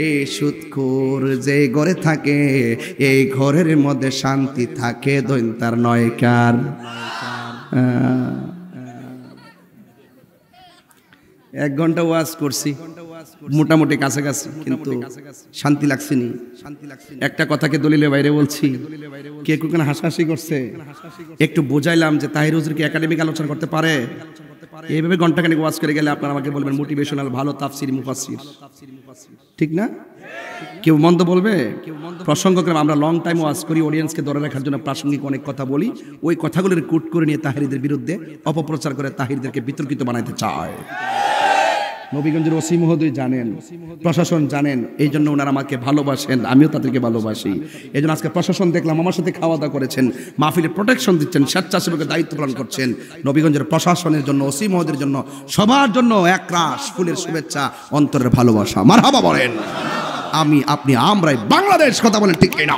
Speaker 1: এই সুদখোর যে ঘরে থাকে, এই ঘরের মধ্যে শান্তি থাকে দৈন্তার নয়কার। এক ঘন্টা ওয়াজ করছি, মোটামুটি কাছাকাছি, কিন্তু শান্তি লাগছে নি। একটা কথাকে দলিলের বাইরে বলছি, কে কোন হাসাহাসি করছে। একটু বোঝাইলাম যে তাহির হুজুরকে একাডেমিক আলোচনা করতে পারে। এইভাবে ঘন্টাখানেক ওয়াজ করে গেলে আপনারা আমাকে বলবেন মোটিভেশনাল, ভালো তাফসির মুফাসসির, ঠিক না? কেউ মন্দ বলবে? প্রসঙ্গক্রমে আমরা লং টাইম ওয়াজ করি, অডিয়েন্সকে ধরে রাখার জন্য প্রাসঙ্গিক অনেক কথা বলি। ওই কথাগুলোর কোট করে নিয়ে তাহিরদের বিরুদ্ধে অপপ্রচার করে তাহিরদেরকে বিতর্কিত বানাইতে চায়। নবীগঞ্জের ওসি মহোদয় জানেন, প্রশাসন জানেন, এই জন্য ওনারা আমাকে ভালোবাসেন, আমিও তাদেরকে ভালোবাসি। এই জন্য আজকে প্রশাসন দেখলাম আমার সাথে খাওয়া দাওয়া করেছেন, মাহফিলে প্রোটেকশন দিচ্ছেন, স্বেচ্ছাসেবকের দায়িত্ব পালন করছেন। নবীগঞ্জের প্রশাসনের জন্য, ওসি মহোদয়ের জন্য, সবার জন্য এক রাশ ফুলের শুভেচ্ছা, অন্তরের ভালোবাসা। মারহাবা বলেন। আপনি আমরাই বাংলাদেশ, কথা বলেন ঠিক না?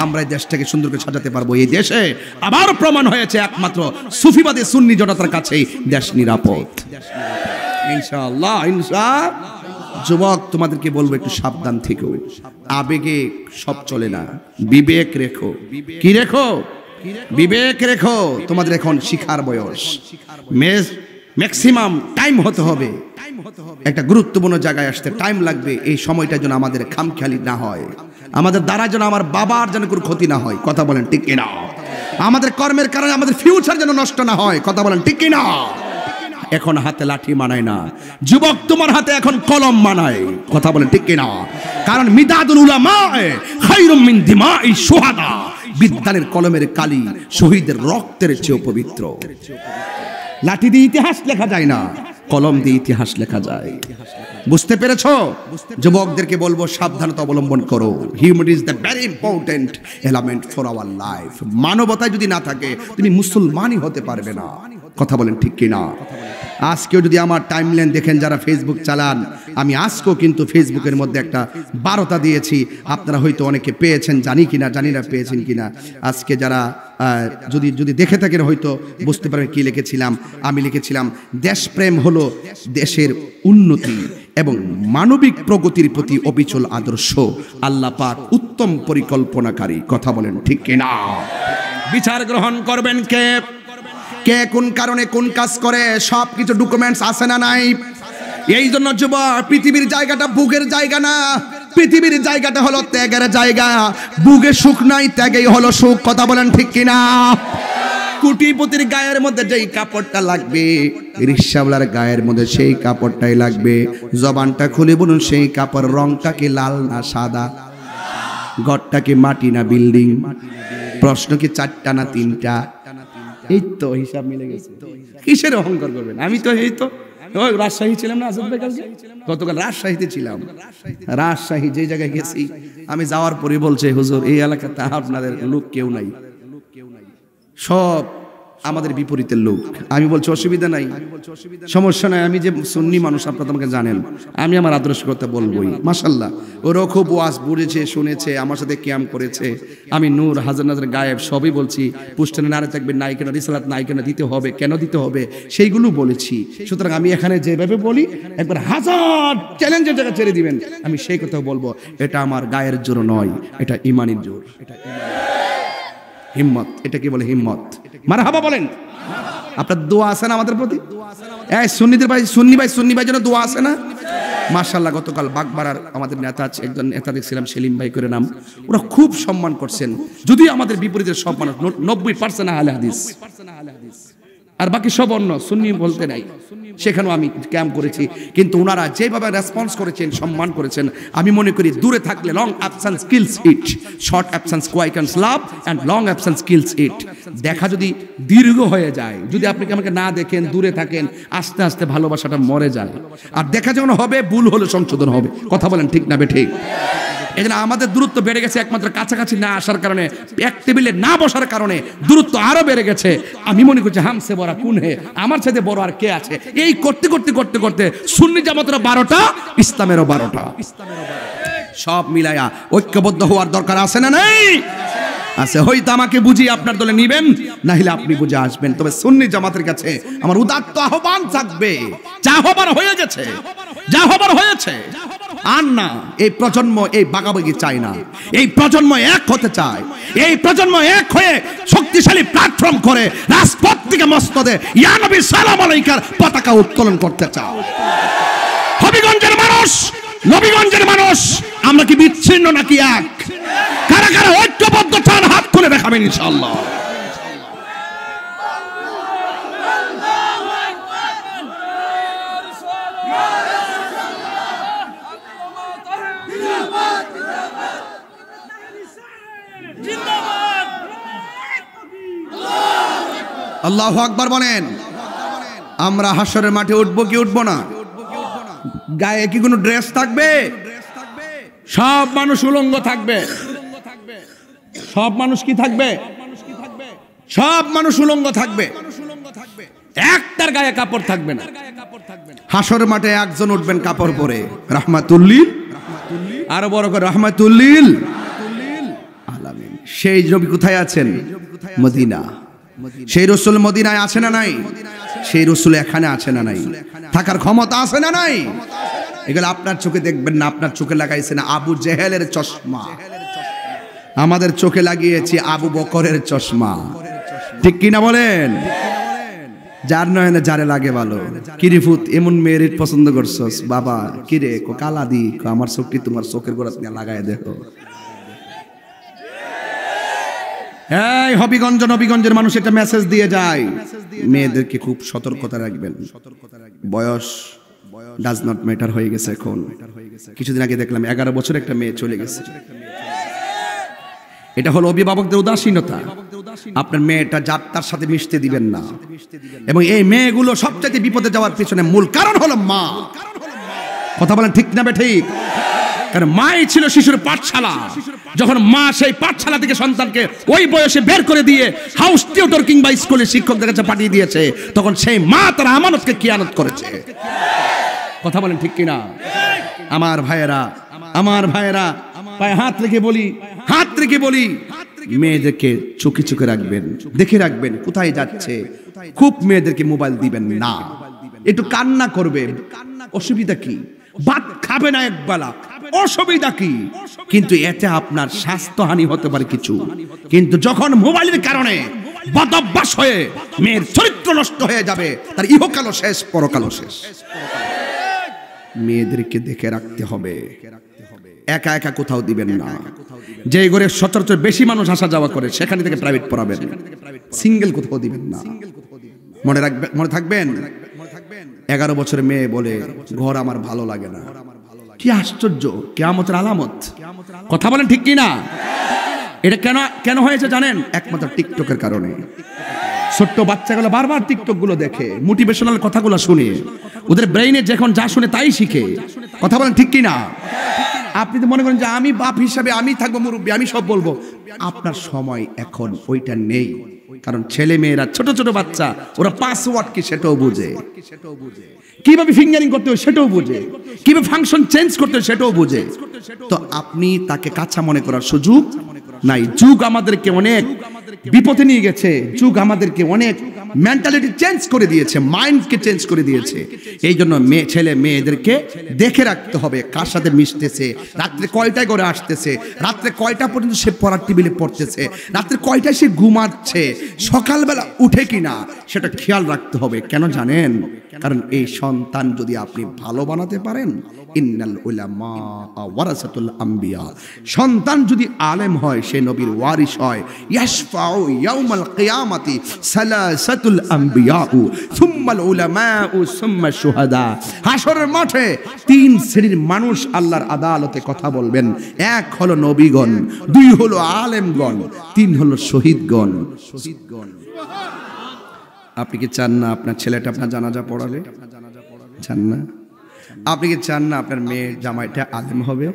Speaker 1: আমরাই দেশটাকে সুন্দর করে সাজাতে পারবো। এই দেশে আবার প্রমাণ হয়েছে একমাত্র সুফিবাদী সুন্নি জনতার কাছেই দেশ নিরাপদ। ইনশাআল্লাহ, যুবক তোমাদেরকে বলবো একটু সাবধান থেকো। আবেগে সব চলে না, বিবেক রেখো। কি রেখো? বিবেক রেখো। তোমাদের এখন শিখার বয়স, ম্যাক্সিমাম টাইম হতে হবে। একটা গুরুত্বপূর্ণ জায়গায় আসতে টাইম লাগবে। এই সময়টা যেন আমাদের খামখেয়ালি না হয়, আমাদের দ্বারা যেন আমার বাবার যেন কোনো ক্ষতি না হয়। কথা বলেন ঠিক কিনা? আমাদের কর্মের কারণে আমাদের ফিউচার যেন নষ্ট না হয়। কথা বলেন ঠিক কিনা? এখন হাতে লাঠি মানায় না, যুবক তোমার হাতে এখন কলম মানায়। কথা বলেন ঠিক কিনা? কারণ মিদাদুল উলামা খায়রুম মিন দিমাই শুহাদা, বিদ্যানের কলমের কালি শহীদের রক্তের চেয়ে পবিত্র। লাঠি দিয়ে ইতিহাস লেখা যায় না, কলম দিয়ে ইতিহাস লেখা যায়। বুঝতে পেরেছো? যুবকদেরকে বলবো সাবধানতা অবলম্বন করো। Humanity is the very important element for our life. মানবতা যদি না থাকে তুমি মুসলমানই হতে পারবে না। কথা বলেন ঠিক কিনা? আজকেও যদি আমার টাইমলাইন দেখেন যারা ফেসবুক চালান, আমি আজকেও কিন্তু ফেসবুকের মধ্যে একটা বার্তা দিয়েছি, আপনারা হয়তো অনেকে পেয়েছেন, জানি না পেয়েছেন কিনা। আজকে যারা যদি দেখে থাকেন হয়তো বুঝতে পারবেন কি লিখেছিলাম। আমি লিখেছিলাম দেশপ্রেম হলো দেশের উন্নতি এবং মানবিক প্রগতির প্রতি অবিচল আদর্শ, আল্লাহ পাক উত্তম পরিকল্পনাকারী। কথা বলেন ঠিক কিনা? বিচার গ্রহণ করবেন কে কে কোন কারণে কোন কাজ করে, সব কিছু ডকুমেন্টস আছে না নাই? এই জন্য যুবক, পৃথিবীর জায়গাটা বুকের জায়গা না, পৃথিবীর জায়গাটা হলো ত্যাগের জায়গা। বুকে সুখ নাই, ত্যাগেই হলো সুখ। কথা বলেন ঠিক কিনা? কোটিপতির গায়ের মধ্যে যেই কাপড়টা লাগবে, রিকশাওয়ালার গায়ের মধ্যে সেই কাপড়টাই লাগবে। জবানটা খুলে বলুন, সেই কাপড় রংটা কি লাল না সাদা? ঘরটা কি মাটি না বিল্ডিং? প্রশ্ন কি চারটা না তিনটা? এই তো হিসাব মিলে গেছে। কিসের অহংকার করবেন? আমি তো এই তো রাজশাহী ছিলাম না আজব ভাই, কালকে গতকাল রাজশাহীতে ছিলাম। রাজশাহী যে জায়গায় গেছি, আমি যাওয়ার পরে বলছে হুজুর এই এলাকাতে আপনাদের লোক কেউ নাই, সব আমাদের বিপরীতের লোক। আমি বলছি অসুবিধা নাই, সমস্যা নাই, আমি যে সুন্নি মানুষ আপনারা আমাকে জানেন, আমি আমার আদর্শ কথা বলবোই। মাশাআল্লাহ, ওরা খুব ওয়াজ বুঝেছে, শুনেছে, আমার সাথে কিয়াম করেছে। আমি নূর হাজার নাজার গায়েব সবই বলছি। পুষ্টানে নারে থাকবে নাই কেন, রিসালাত নাই কেন, দিতে হবে কেন, দিতে হবে সেইগুলো বলেছি। সুতরাং আমি এখানে যেভাবে বলি একবার হাজার চ্যালেঞ্জের জায়গা ছেড়ে দিবেন, আমি সেই কথা বলবো। এটা আমার গায়ের জোর নয়, এটা ইমানের জোর, এটা হিম্মত। এটা কি বলে? হিম্মত। মারহাবা বলেন। আপনার দোয়া আছে না আমাদের প্রতি? এই সুন্নিদের ভাই, সুন্নি ভাই জন্য দোয়া আছে না? মাশাআল্লাহ, গতকাল বাগবাড়ার আমাদের নেতা আছে, একজন নেতা দেখছিলাম সেলিম ভাই করে নাম, ওরা খুব সম্মান করছেন। যদি আমাদের বিপরীতের সব মানুষ 90% আহলে হাদিস, আর বাকি সব অন্য সুন্নি বলতে নাই। সেখানেও আমি ক্যাম্প করেছি, কিন্তু ওনারা যেভাবে রেসপন্স করেছেন, সম্মান করেছেন, আমি মনে করি দূরে থাকলে long absence kills it, short absence quickens love and long absence kills it. দেখা যদি দীর্ঘ হয়ে যায়, যদি আপনি আমাকে না দেখেন, দূরে থাকেন, আস্তে আস্তে ভালোবাসাটা মরে যায়। আর দেখা যখন হবে, ভুল হলে সংশোধন হবে। কথা বলেন ঠিক না বেঠিক? এই জন্য আমাদের দূরত্ব বেড়ে গেছে একমাত্র কাছাকাছি না আসার কারণে, এক টেবিলে না বসার কারণে দূরত্ব আরো বেড়ে গেছে। আমি মনে করছি হামসে বড় কোন হে, আমার সাথে বড় আর কে আছে? এই করতে করতে করতে করতে সুন্নি জামাতের 12টা, ইসলামেরও 12টা। সব মিলায়া ঐক্যবদ্ধ হওয়ার দরকার আছে না নাই? আছে। হয়তো আমাকে বুঝিয়ে আপনার দলে নিবেন, না হলে আপনি বুঝে আসবেন। তবে সুন্নি জামাতের কাছে আমার উদাত্ত আহ্বান থাকবে, যা হবার হয়ে গেছে, যা হবার হয়েছে, আর না এই প্রজন্ম এই বাগাবাগি চায় না। এই প্রজন্ম এক হতে চায়, এই প্রজন্ম এক হয়ে শক্তিশালী প্ল্যাটফর্ম করে রাজপথ থেকে মসনদে ইয়া নবী সালাম আলাইকার পতাকা উত্তোলন করতে চায়। হবিগঞ্জের মানুষ, নবীগঞ্জের মানুষ, আমরা কি বিচ্ছিন্ন নাকি এক? কারা কারা ঐক্যবদ্ধ চান হাত তুলে দেখাবেন ইনশাআল্লাহ। আল্লাহু আকবার বলেন। আমরা হাসরের মাঠে উঠবো কি উঠবো না? গায়ে কি কোনো ড্রেস থাকবে? সব মানুষ উলঙ্গ থাকবে। সব মানুষ কি থাকবে? সব মানুষ উলঙ্গ থাকবে, একটার গায়ে কাপড় থাকবে না। হাসরের মাঠে একজন উঠবেন কাপড় পরে, রাহমাতুল্লিল, আরো বড় করে রাহমাতুল্লিল আলামিন। সেই নবী কোথায় আছেন? মদিনা। সেই রাসূল মদিনায় আছে না নাই? সেই রাসূল এখানে আছে না নাই? থাকার ক্ষমতা আছে না নাই? এগুলো আপনার চোখে দেখবেন না, আপনার চোখে লাগাইছেন আবু জেহেলের চশমা, আমাদের চোখে লাগিয়েছি আবু বকরের চশমা। ঠিক কিনা বলেন? যার নয়নে যারে লাগে ভালো। কিরিফুত এমন মেয়ের পছন্দ করছস বাবা? কিরে কালা দি, আমার চোখটি তোমার চোখের গোড়া নিয়ে লাগাই দেখো। এই হবিগঞ্জ নবীগঞ্জের মানুষ একটা মেসেজ দিয়ে যায়, মেয়েদেরকে খুব সতর্কতা রাখবেন। বয়স ডাজ নট ম্যাটার হয়ে গেছে এখন। কিছুদিন আগে দেখলাম 11 বছর একটা মেয়ে চলে গেছে। এটা হলো অভিভাবকদের উদাসীনতা। আপনার মেয়েটা যাত্রার সাথে মিশতে দিবেন না। এবং এই মেয়েগুলো সবচেয়ে বিপদে যাওয়ার পিছনে মূল কারণ হলো মা। কথা বলেন ঠিক না ঠিক? কারণ মাই ছিল শিশুর পাঠশালা। যখন মা সেই পাঠশালা থেকে সন্তানকে ওই বয়সে বের করে দিয়ে হাউস টিউটর কিংবা স্কুলে শিক্ষকদের কাছে পাঠিয়ে দিয়েছে, তখন সেই মা তার আমানতকে কিয়ানত করেছে। কথা বলেন ঠিক কিনা? আমার ভাইয়েরা পায়ে হাত রেখে বলি মেয়েদেরকে চোখে চোখে রাখবেন, দেখে রাখবেন কোথায় যাচ্ছে। খুব মেয়েদেরকে মোবাইল দিবেন না। একটু কান্না করবে, অসুবিধা কি? ভাত খাবে না একবেলা, অসুবিধা কি? কিন্তু এতে আপনার স্বাস্থ্যহানি হতে পারে কিছু। কিন্তু যখন মোবাইলের কারণে বদঅভ্যাস হয়ে মেয়ের চরিত্র নষ্ট হয়ে যাবে, তার ইহকালও শেষ, পরকালও শেষ। মেয়েদেরকে দেখে রাখতে হবে, একা একা কোথাও দিবেন না। যে ঘরে সচরাচর বেশি মানুষ আসা যাওয়া করে সেখানে থেকে প্রাইভেট পড়াবেন, সিঙ্গেল কোথাও দিবেন না। মনে থাকবেন 11 বছরের মেয়ে বলে ঘর আমার ভালো লাগে না। কি আশ্চর্য, কিয়ামতের আলামত। কথা বলেন ঠিক কি না? এটা কেন হয়েছে জানেন? একমাত্র টিকটকের কারণে। ছোট্ট বাচ্চাগুলো বারবার টিকটক গুলো দেখে, মোটিভেশনাল কথাগুলো শুনে, ওদের ব্রেইনে যখন যা শুনে তাই শিখে। কথা বলেন ঠিক কি না? আপনি তো মনে করেন যে আমি বাপ হিসাবে আমি থাকবো মুরব্বী, আমি সব বলবো। আপনার সময় এখন ওইটা নেই। কারণ ছেলে মেয়েরা ছোট ছোট বাচ্চা, ওরা পাসওয়ার্ড কি সেটাও বুঝে, কিভাবে ফিঙ্গারিং করতে হয় সেটাও বুঝে, কিভাবে ফাংশন চেঞ্জ করতে হয় সেটাও বুঝে। তো আপনি তাকে কাঁচা মনে করার সুযোগ নাই। যুগ আমাদেরকে অনেক বিপদে নিয়ে গেছে, যুগ আমাদেরকে অনেক মেন্টালিটি চেঞ্জ করে দিয়েছে, মাইন্ডকে চেঞ্জ করে দিয়েছে। এই জন্য ছেলে মেয়েদেরকে দেখে রাখতে হবে কার সাথে মিশতেছে, রাত্রে কয়টায় করে আসতেছে, রাত্রে কয়টা পর্যন্ত সে পড়ার টেবিলে পড়তেছে, রাত্রে কয়টায় সে ঘুমাচ্ছে, সকালবেলা উঠে কিনা সেটা খেয়াল রাখতে হবে। কেন জানেন? কারণ এই সন্তান যদি আপনি ভালো বানাতে পারেন, ইন্নাল উলামা ওয়ারাসাতুল আম্বিয়া, সন্তান যদি আলেম হয় সে নবীর ওয়ারিস হয়। ইয়াশফাউ ইয়াউমাল কিয়ামাতি সালাসাতুল আম্বিয়াউ সুম্মাল উলামাউ সুম্মা শুহাদা। হাসরের মাঠে 3 শ্রেণীর মানুষ আল্লাহর আদালতে কথা বলবেন। 1 হলো নবীগণ, 2 হলো আলেমগণ, 3 হলো শহীদগণ। আপনি কি চান না আপনার ছেলেটা আপনার জানাজা পড়ালে? চান না? আপনি কি চান না আপনার মেয়ে জামাইটা আলেম হবে?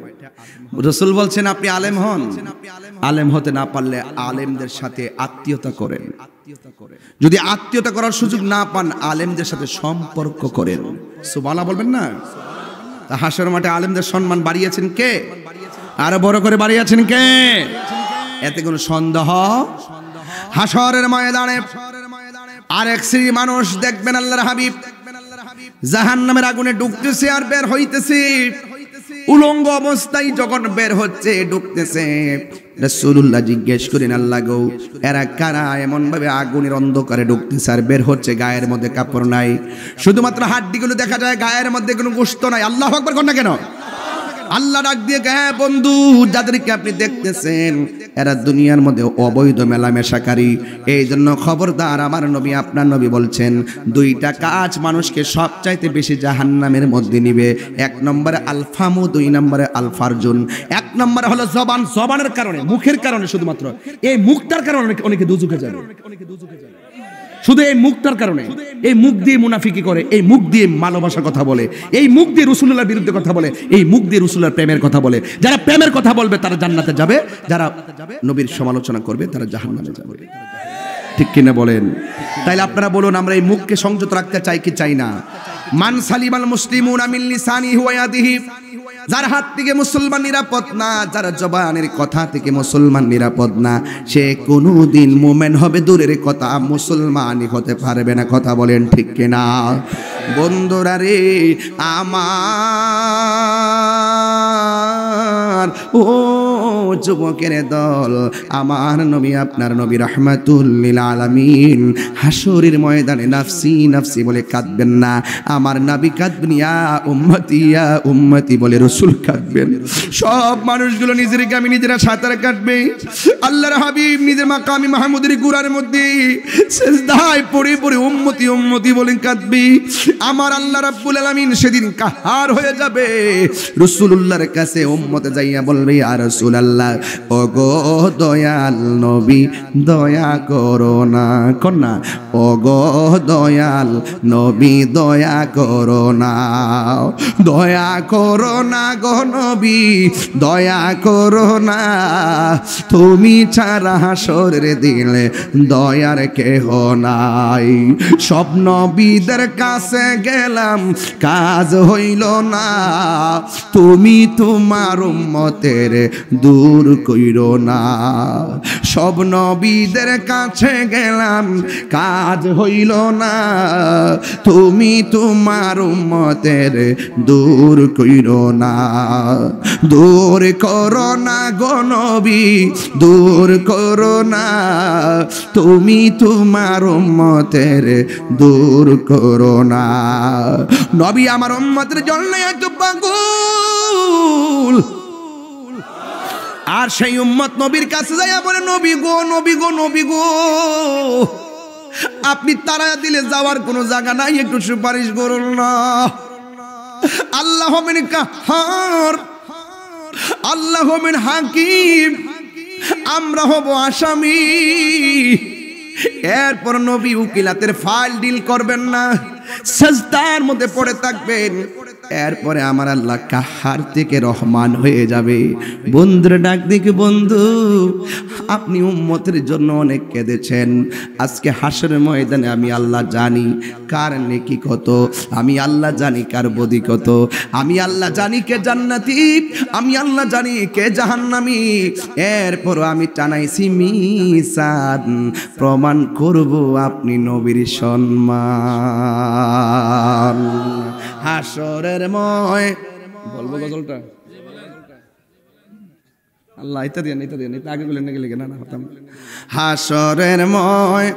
Speaker 1: রাসূল বলছেন আপনি আলেম হন। আলেম হতে না পারলে আলেমদের সাথে আত্মীয়তা করেন। যদি আত্মীয়তা করার সুযোগ না পান, আলেমদের সাথে সম্পর্ক করেন। সুবহানাল্লাহ বলবেন না? হাসরের মাঠে আলেমদের সম্মান বাড়িয়েছেন কে? আরো বড় করে বাড়িয়েছেন কে? এতে কোনো সন্দেহ? হাসরের ময়দানে আরেক শ্রেণীর মানুষ দেখবেন আল্লাহর হাবিব জাহান্নামের আগুনে ঢুকতেছে আর বের হইতেছে। উলঙ্গ অবস্থায় যখন বের হচ্ছে, ঢুকতেছে, রাসূলুল্লাহ জিজ্ঞেস করেন, আল্লাহ গো, এরা কারা এমন ভাবে আগুনের অন্ধকারে ঢুকতেছে আর বের হচ্ছে? গায়ের মধ্যে কাপড় নাই, শুধুমাত্র হাড্ডিগুলো দেখা যায়, গায়ের মধ্যে কোনো গোশত নাই। আল্লাহু আকবার কর না কেন? আল্লাহ ডাক দিয়ে, হ্যাঁ বন্ধু, যাদেরকে আপনি দেখতেছেন এরা দুনিয়ার মধ্যে অবৈধ মেলামেশাকারী। এই জন্য খবরদার, আমার নবী আপনার নবী বলছেন 2টা কাজ মানুষকে সবচাইতে বেশি জাহান্নামের মধ্যে নিবে। 1 নম্বরে আলফামু, 2 নম্বরে আলফারজুন। 1 নম্বরে হলো জবান, জবানের কারণে, মুখের কারণে, শুধুমাত্র এই মুখটার কারণে অনেকে দুজকে যাবে। শুধু এই মুখটার কারণে, এই মুখ দিয়ে মুনাফিকি করে, এই মুখ দিয়ে ভালোবাসার কথা বলে, এই মুখ দিয়ে রাসূলুল্লাহর বিরুদ্ধে কথা বলে, এই মুখ দিয়ে রাসূলের প্রেমের কথা বলে। যারা প্রেমের কথা বলবে তারা জান্নাতে যাবে, যারা নবীর সমালোচনা করবে তারা জাহান্নামে যাবে। ঠিক কিনা বলেন? তাইলে আপনারা বলুন, আমরা এই মুখকে সংযত রাখতে চাই কি চাই না? মান সালিমাল মুসলিমুনা মিন লিসানিহি ওয়া ইয়াদিহি, যার হাত থেকে মুসলমান নিরাপদ না, যার জবানের কথা থেকে মুসলমান নিরাপদ না, সে কোনোদিন মুমিন হবে দূরের কথা, মুসলমানই হতে পারবে না। কথা বলেন ঠিক কিনা? বন্ধুরা রে আমার, ও যুবকের দল, আমার নবী আপনার নবী রাহমাতুল লিল আলামিন হাসরের ময়দানে নাফসি নাফসি বলে কাঁদবেন না, আমার নবী কাঁদবেন ইয়া উম্মতি বলে রাসূল কাঁদবেন। সব মানুষগুলো নিজের গামে নিজেরা সাঁতার কাটবে, আল্লাহর হাবিব নিজের মাকামি মাহমুদের গুরার মধ্যে সিজদায় পড়ে পড়ে উম্মতি উম্মতি বলে কাঁদবে। আমার আল্লাহ রাব্বুল আলামিন সেদিন কাহার হয়ে যাবে, রাসূলুল্লাহর কাছে উম্মত যাইয়া বলবে ইয়া রাসূলুল্লাহ, ওগো দয়াল নবী দয়া করো না, কন্যা ওগো দয়াল নবী দয়া করো না, দয়া করো না গো নবী দয়া করো না, তুমি ছাড়া হাসরের দিলে দয়ার কেহ নাই। সব নবীদের কাছে গেলাম কাজ হইল না, তুমি তোমার উম্মতের দূর কইরো না। সব নবীদের কাছে গেলাম কাজ হইল না, তুমি তোমার উম্মতের দূর কইরো না, দূর করো না গো নবী দূর করো না, তুমি তোমার উম্মতের দূর করো না। নবী আমার উম্মতের জন্য এত পাগল, আর সেই উম্মত নবীর কাছে যাইয়া বলে নবী গো নবী গো নবী গো, আপনি তারা দিলে যাওয়ার কোনো জায়গা নাই, একটু সুপারিশ করুন না। আল্লাহ হবেন কাহার, আল্লাহ হবেন হাকিম, আমরা হব আসামি। এরপর নবী উকিলাতের ফাইল ডিল করবেন না, সাজদার মধ্যে পড়ে থাকবেন। এরপরে আমার আল্লাহ কাহার থেকে রহমান হয়ে যাবে। বন্ধুর ডাক দিকে, বন্ধু আপনি উম্মতের জন্য অনেক কেঁদেছেন, আজকে হাসরের ময়দানে আমি আল্লাহ জানি কার নেকি কত, আমি আল্লাহ জানি কার বদি কত, আমি আল্লাহ জানি কে জান্নাতি, আমি আল্লাহ জানি কে জাহান্নামী। এরপর আমি টানাইছি মিসান, প্রমাণ করব আপনি নবীর সম্মান। হাসরের ময় বলবো গজলটা আল্লাহ ইতা দিয়ে আগে বলে না গেলে না হতাম। হাসরের ময়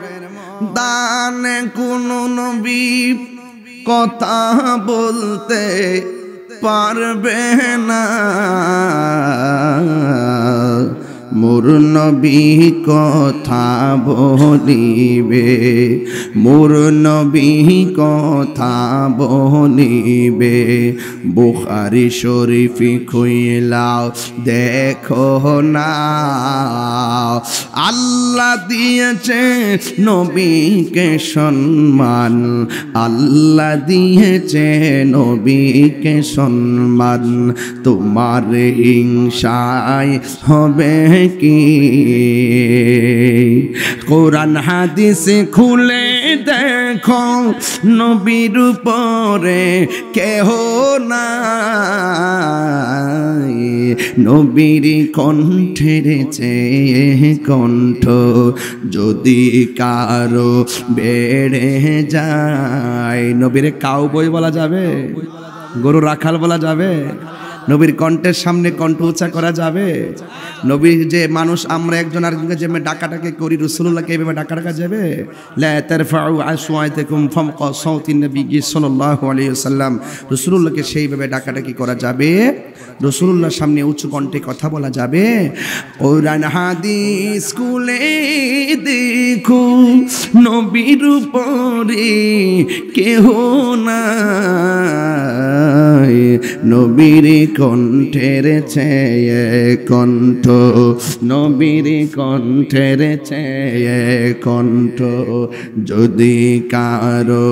Speaker 1: দানে কোন নবী কথা বলতে পারবে না, মোর নবী কথা বলিবে, মোর নবী কথা বলিবে। বুখারী শরীফ খুইলাও দেখো না, আল্লাহ দিয়েছে নবীকে সম্মান, আল্লাহ দিয়েছে নবীকে সম্মান। তোমার হিংসায় হবে কি? কোরআন হাদিস খুলে দেখো, নবীর উপরে কেহ নাই, নবীর কণ্ঠের চেয়ে কণ্ঠ যদি কারো বেড়ে যায়। নবীর কাউবয় বলা যাবে, গরু রাখাল বলা যাবে, নবীর কণ্ঠের সামনে কণ্ঠ উঁচা করা যাবে? নবীর যে মানুষ আমরা একজন আরেকজনকে যে ডাকাটাকে করি, রাসূলুল্লাহকে এইভাবে ডাকা যাবে? লা তারফাউ আসওয়াতাকুম ফাওকা সাওতিন নবী সাল্লাল্লাহু আলাইহি ওয়াসাল্লাম, রাসূলুল্লাহকে সেইভাবে ডাকাটাকি করা যাবে? রাসূলুল্লাহর সামনে উঁচু কণ্ঠে কথা বলা যাবে? কোরআন হাদিস খুলে দেখো, নবীর উপরে কেহ নাই, নবীর কণ্ঠের চেয়ে কণ্ঠ, নবীর কণ্ঠের চেয়ে কণ্ঠ যদি কারো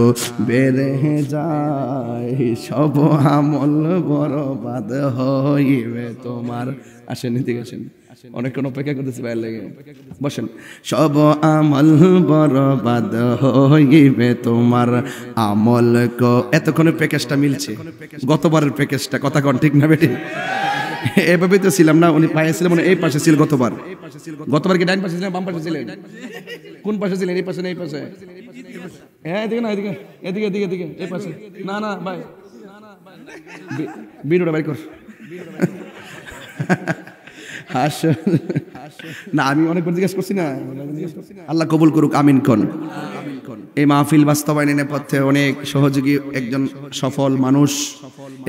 Speaker 1: বেড়ে যায়, সব আমল বরবাদ হইবে তোমার। আসেন এদিকে আসেন, অনেকক্ষণ অপেক্ষা করতেছি বাইরে লেগে, বসেন। সব আমল বরবাদ হইবে তোমার আমল। এতক্ষণের প্যাকেজটা মিলছে গতবারের প্যাকেজটা, কথা কন ঠিক না বেটি? এভাবে তো ছিলাম না, উনি পায়ে ছিলেন মানে এই পাশে ছিল গতবার। গতবার কি ডাইন পাশে ছিলেন বাম পাশে ছিলেন? কোন পাশে ছিলেন? এই পাশে না এই পাশে? হ্যাঁ এদিকে না এদিকে, এদিকে এদিকে এদিকে, এই পাশে না না ভাই, বিরোটা বাইর কর। হাসর না, আমি অনেকবার জিজ্ঞেস করছি না, আল্লাহ কবুল করুক, আমিন কোন। এই মাহফিল বাস্তবায়নের নেপথ্যে অনেক সহযোগী একজন সফল মানুষ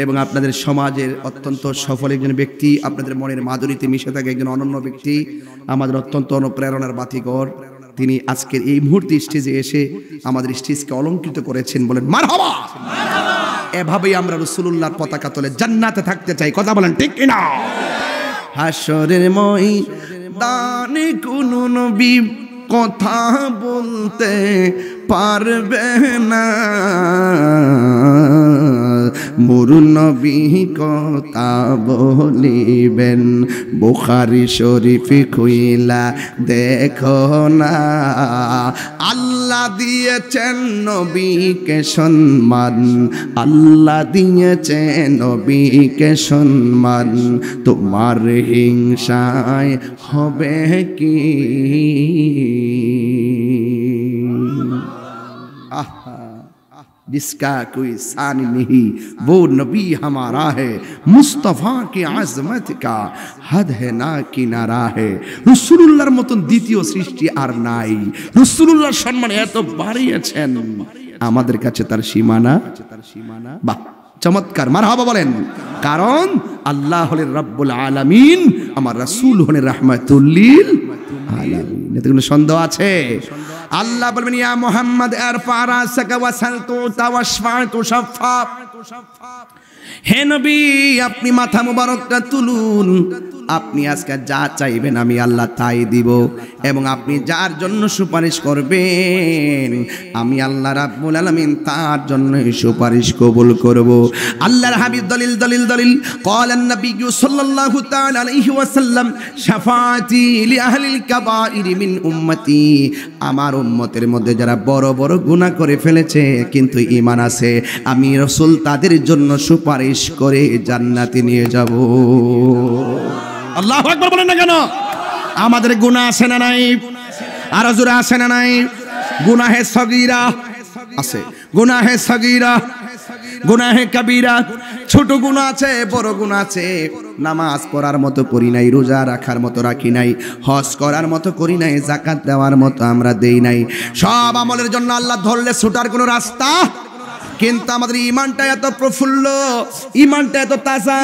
Speaker 1: এবং আপনাদের সমাজের অত্যন্ত সফল একজন ব্যক্তি, আপনাদের মনের মাধুরীতে মিশে থাকে একজন অনন্য ব্যক্তি, আমাদের অত্যন্ত অনুপ্রেরণার বাতিঘর। তিনি আজকের এই মুহূর্তে স্টেজে এসে আমাদের স্টেজকে অলঙ্কৃত করেছেন। বলেন মারহাবা। এভাবেই আমরা রাসূলুল্লাহর পতাকা তলে জান্নাতে থাকতে চাই। কথা বলেন ঠিক কিনা? হাসরের ময়দানে কোন নবী কথা বলতে পারবে না, মোর নবী কথা বলিবেন। বুখারী শরীফ খুইলা দেখো না, আল্লাহ দিয়েছেন নবীকে সম্মান, আল্লাহ দিয়েছেন নবীকে সম্মান, তোমার হিংসায় হবে কি? जिसका कोई सान नहीं वो नबी हमारा है, मुस्तफा की आजमत का हद है ना किनारा है। রাসূলুল্লাহর মতন দ্বিতীয় সৃষ্টি আর নাই। রাসূলুল্লাহর সম্মান এত বাড়িয়েছেন, আমাদের কাছে তার সীমানা। বাহ, চমৎকার, মারহাবা বলেন। কারণ আল্লাহ হলেন রব্বুল আলামিন, আমার রাসূল হলেন রাহমাতুল লিল আলামিন। এতে কোনো সন্দেহ আছে? আল্লাহ বলবেন ইয়া মুহাম্মদ ইরফা রাসাকা ওয়াসাল তুতা ওয়াশফা তুশাফা। হে নবী, আপনি মাথা মুবারকটা তুলুন, আপনি আজকে যা চাইবেন আমি আল্লাহ তাই দিব, এবং আপনি যার জন্য সুপারিশ করবেন আমি আল্লাহ রাব্বুল আলামিন তার জন্য সুপারিশ কবুল করব। আল্লাহর হাবিব দলিল দলিল দলিল ক্বালান নবী সাল্লাল্লাহু তাআলা আলাইহি ওয়াসাল্লাম শাফাআতি লি আহলিল কাবাইর মিন উম্মতি। আমার উম্মতের মধ্যে যারা বড় বড় গুনাহ করে ফেলেছে কিন্তু ঈমান আছে, আমি রাসূল তাদের জন্য সুপারিশ করে জান্নাতে নিয়ে যাব। আল্লাহু আকবার বলেন না কেন? আমাদের গুনাহ আছে না নাই? আর জোরে আছে না নাই? গুনাহে সগীরা আছে, গুনাহে সগীরা, গুনাহে কবিরা। ছোট গুনাহ আছে, বড় গুনাহ আছে। নামাজ পড়ার মতো পড়ি নাই, রোজা রাখার মতো রাখি নাই, হজ করার মতো করি নাই, যাকাত দেওয়ার মতো আমরা দেই নাই। সব আমলের জন্য আল্লাহ ধরলে ছুটার কোনো রাস্তা, কিন্তু আমাদের ইমানটা এত প্রফুল্ল, ইমানটা এত তাজা,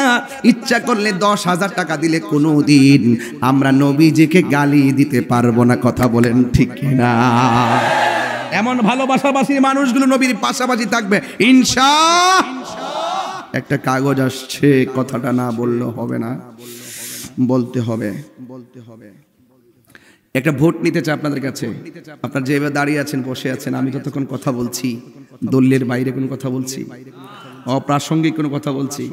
Speaker 1: ইচ্ছা করলে 10,000 টাকা দিলে কোনোদিন আমরা নবীজিকে গালি দিতে পারবো না। কথা বলেন ঠিক কিনা? এমন ভালোবাসাবাসী মানুষগুলো নবীর পাশাপাশি থাকবে ইনশাআল্লাহ। একটা কাগজ আসছে, কথাটা না বললে হবে না, বলতে হবে। একটা ভোট নিতে চাই আপনাদের কাছে। আপনারা যেভাবে দাঁড়িয়ে আছেন, বসে আছেন, আমি যতক্ষণ কথা বলছি দলের বাইরে কোনো কথা বলছি, অপ্রাসঙ্গিক কোনো কথা বলছি,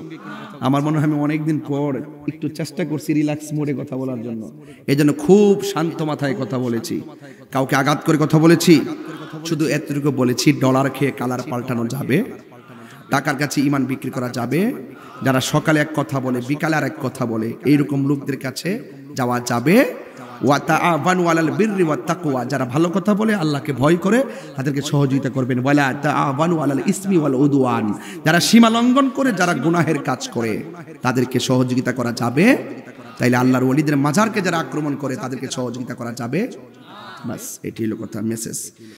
Speaker 1: আমার মনে হয় আমি অনেকদিন পর একটু চেষ্টা করছি রিল্যাক্স মোডে কথা বলার জন্য। এই জন্য খুব শান্ত মাথায় কথা বলেছি, কাউকে আঘাত করে কথা বলেছি, শুধু এতটুকু বলেছি ডলার খেয়ে কালার পাল্টানো যাবে, টাকার কাছে ইমান বিক্রি করা যাবে, যারা সকালে এক কথা বলে বিকালে আর এক কথা বলে এইরকম লোকদের কাছে যাওয়া যাবে। ওয়াতাআওয়ানু আলাল বিররি ওয়াত তাকওয়া, যারা ভালো কথা বলে আল্লাহকে ভয় করে তাদেরকে সহযোগিতা করবেন। ওয়ালা তাআওয়ানু আলাল ইসমি ওয়াল উদওয়ান, যারা সীমা লঙ্ঘন করে, যারা গুনাহের কাজ করে তাদেরকে সহযোগিতা করা যাবে। তাইলে আল্লাহর ওলিদের মাজারকে যারা আক্রমণ করে তাদেরকে সহযোগিতা করা যাবে। বাস এটাই হলো কথা, মেসেজ।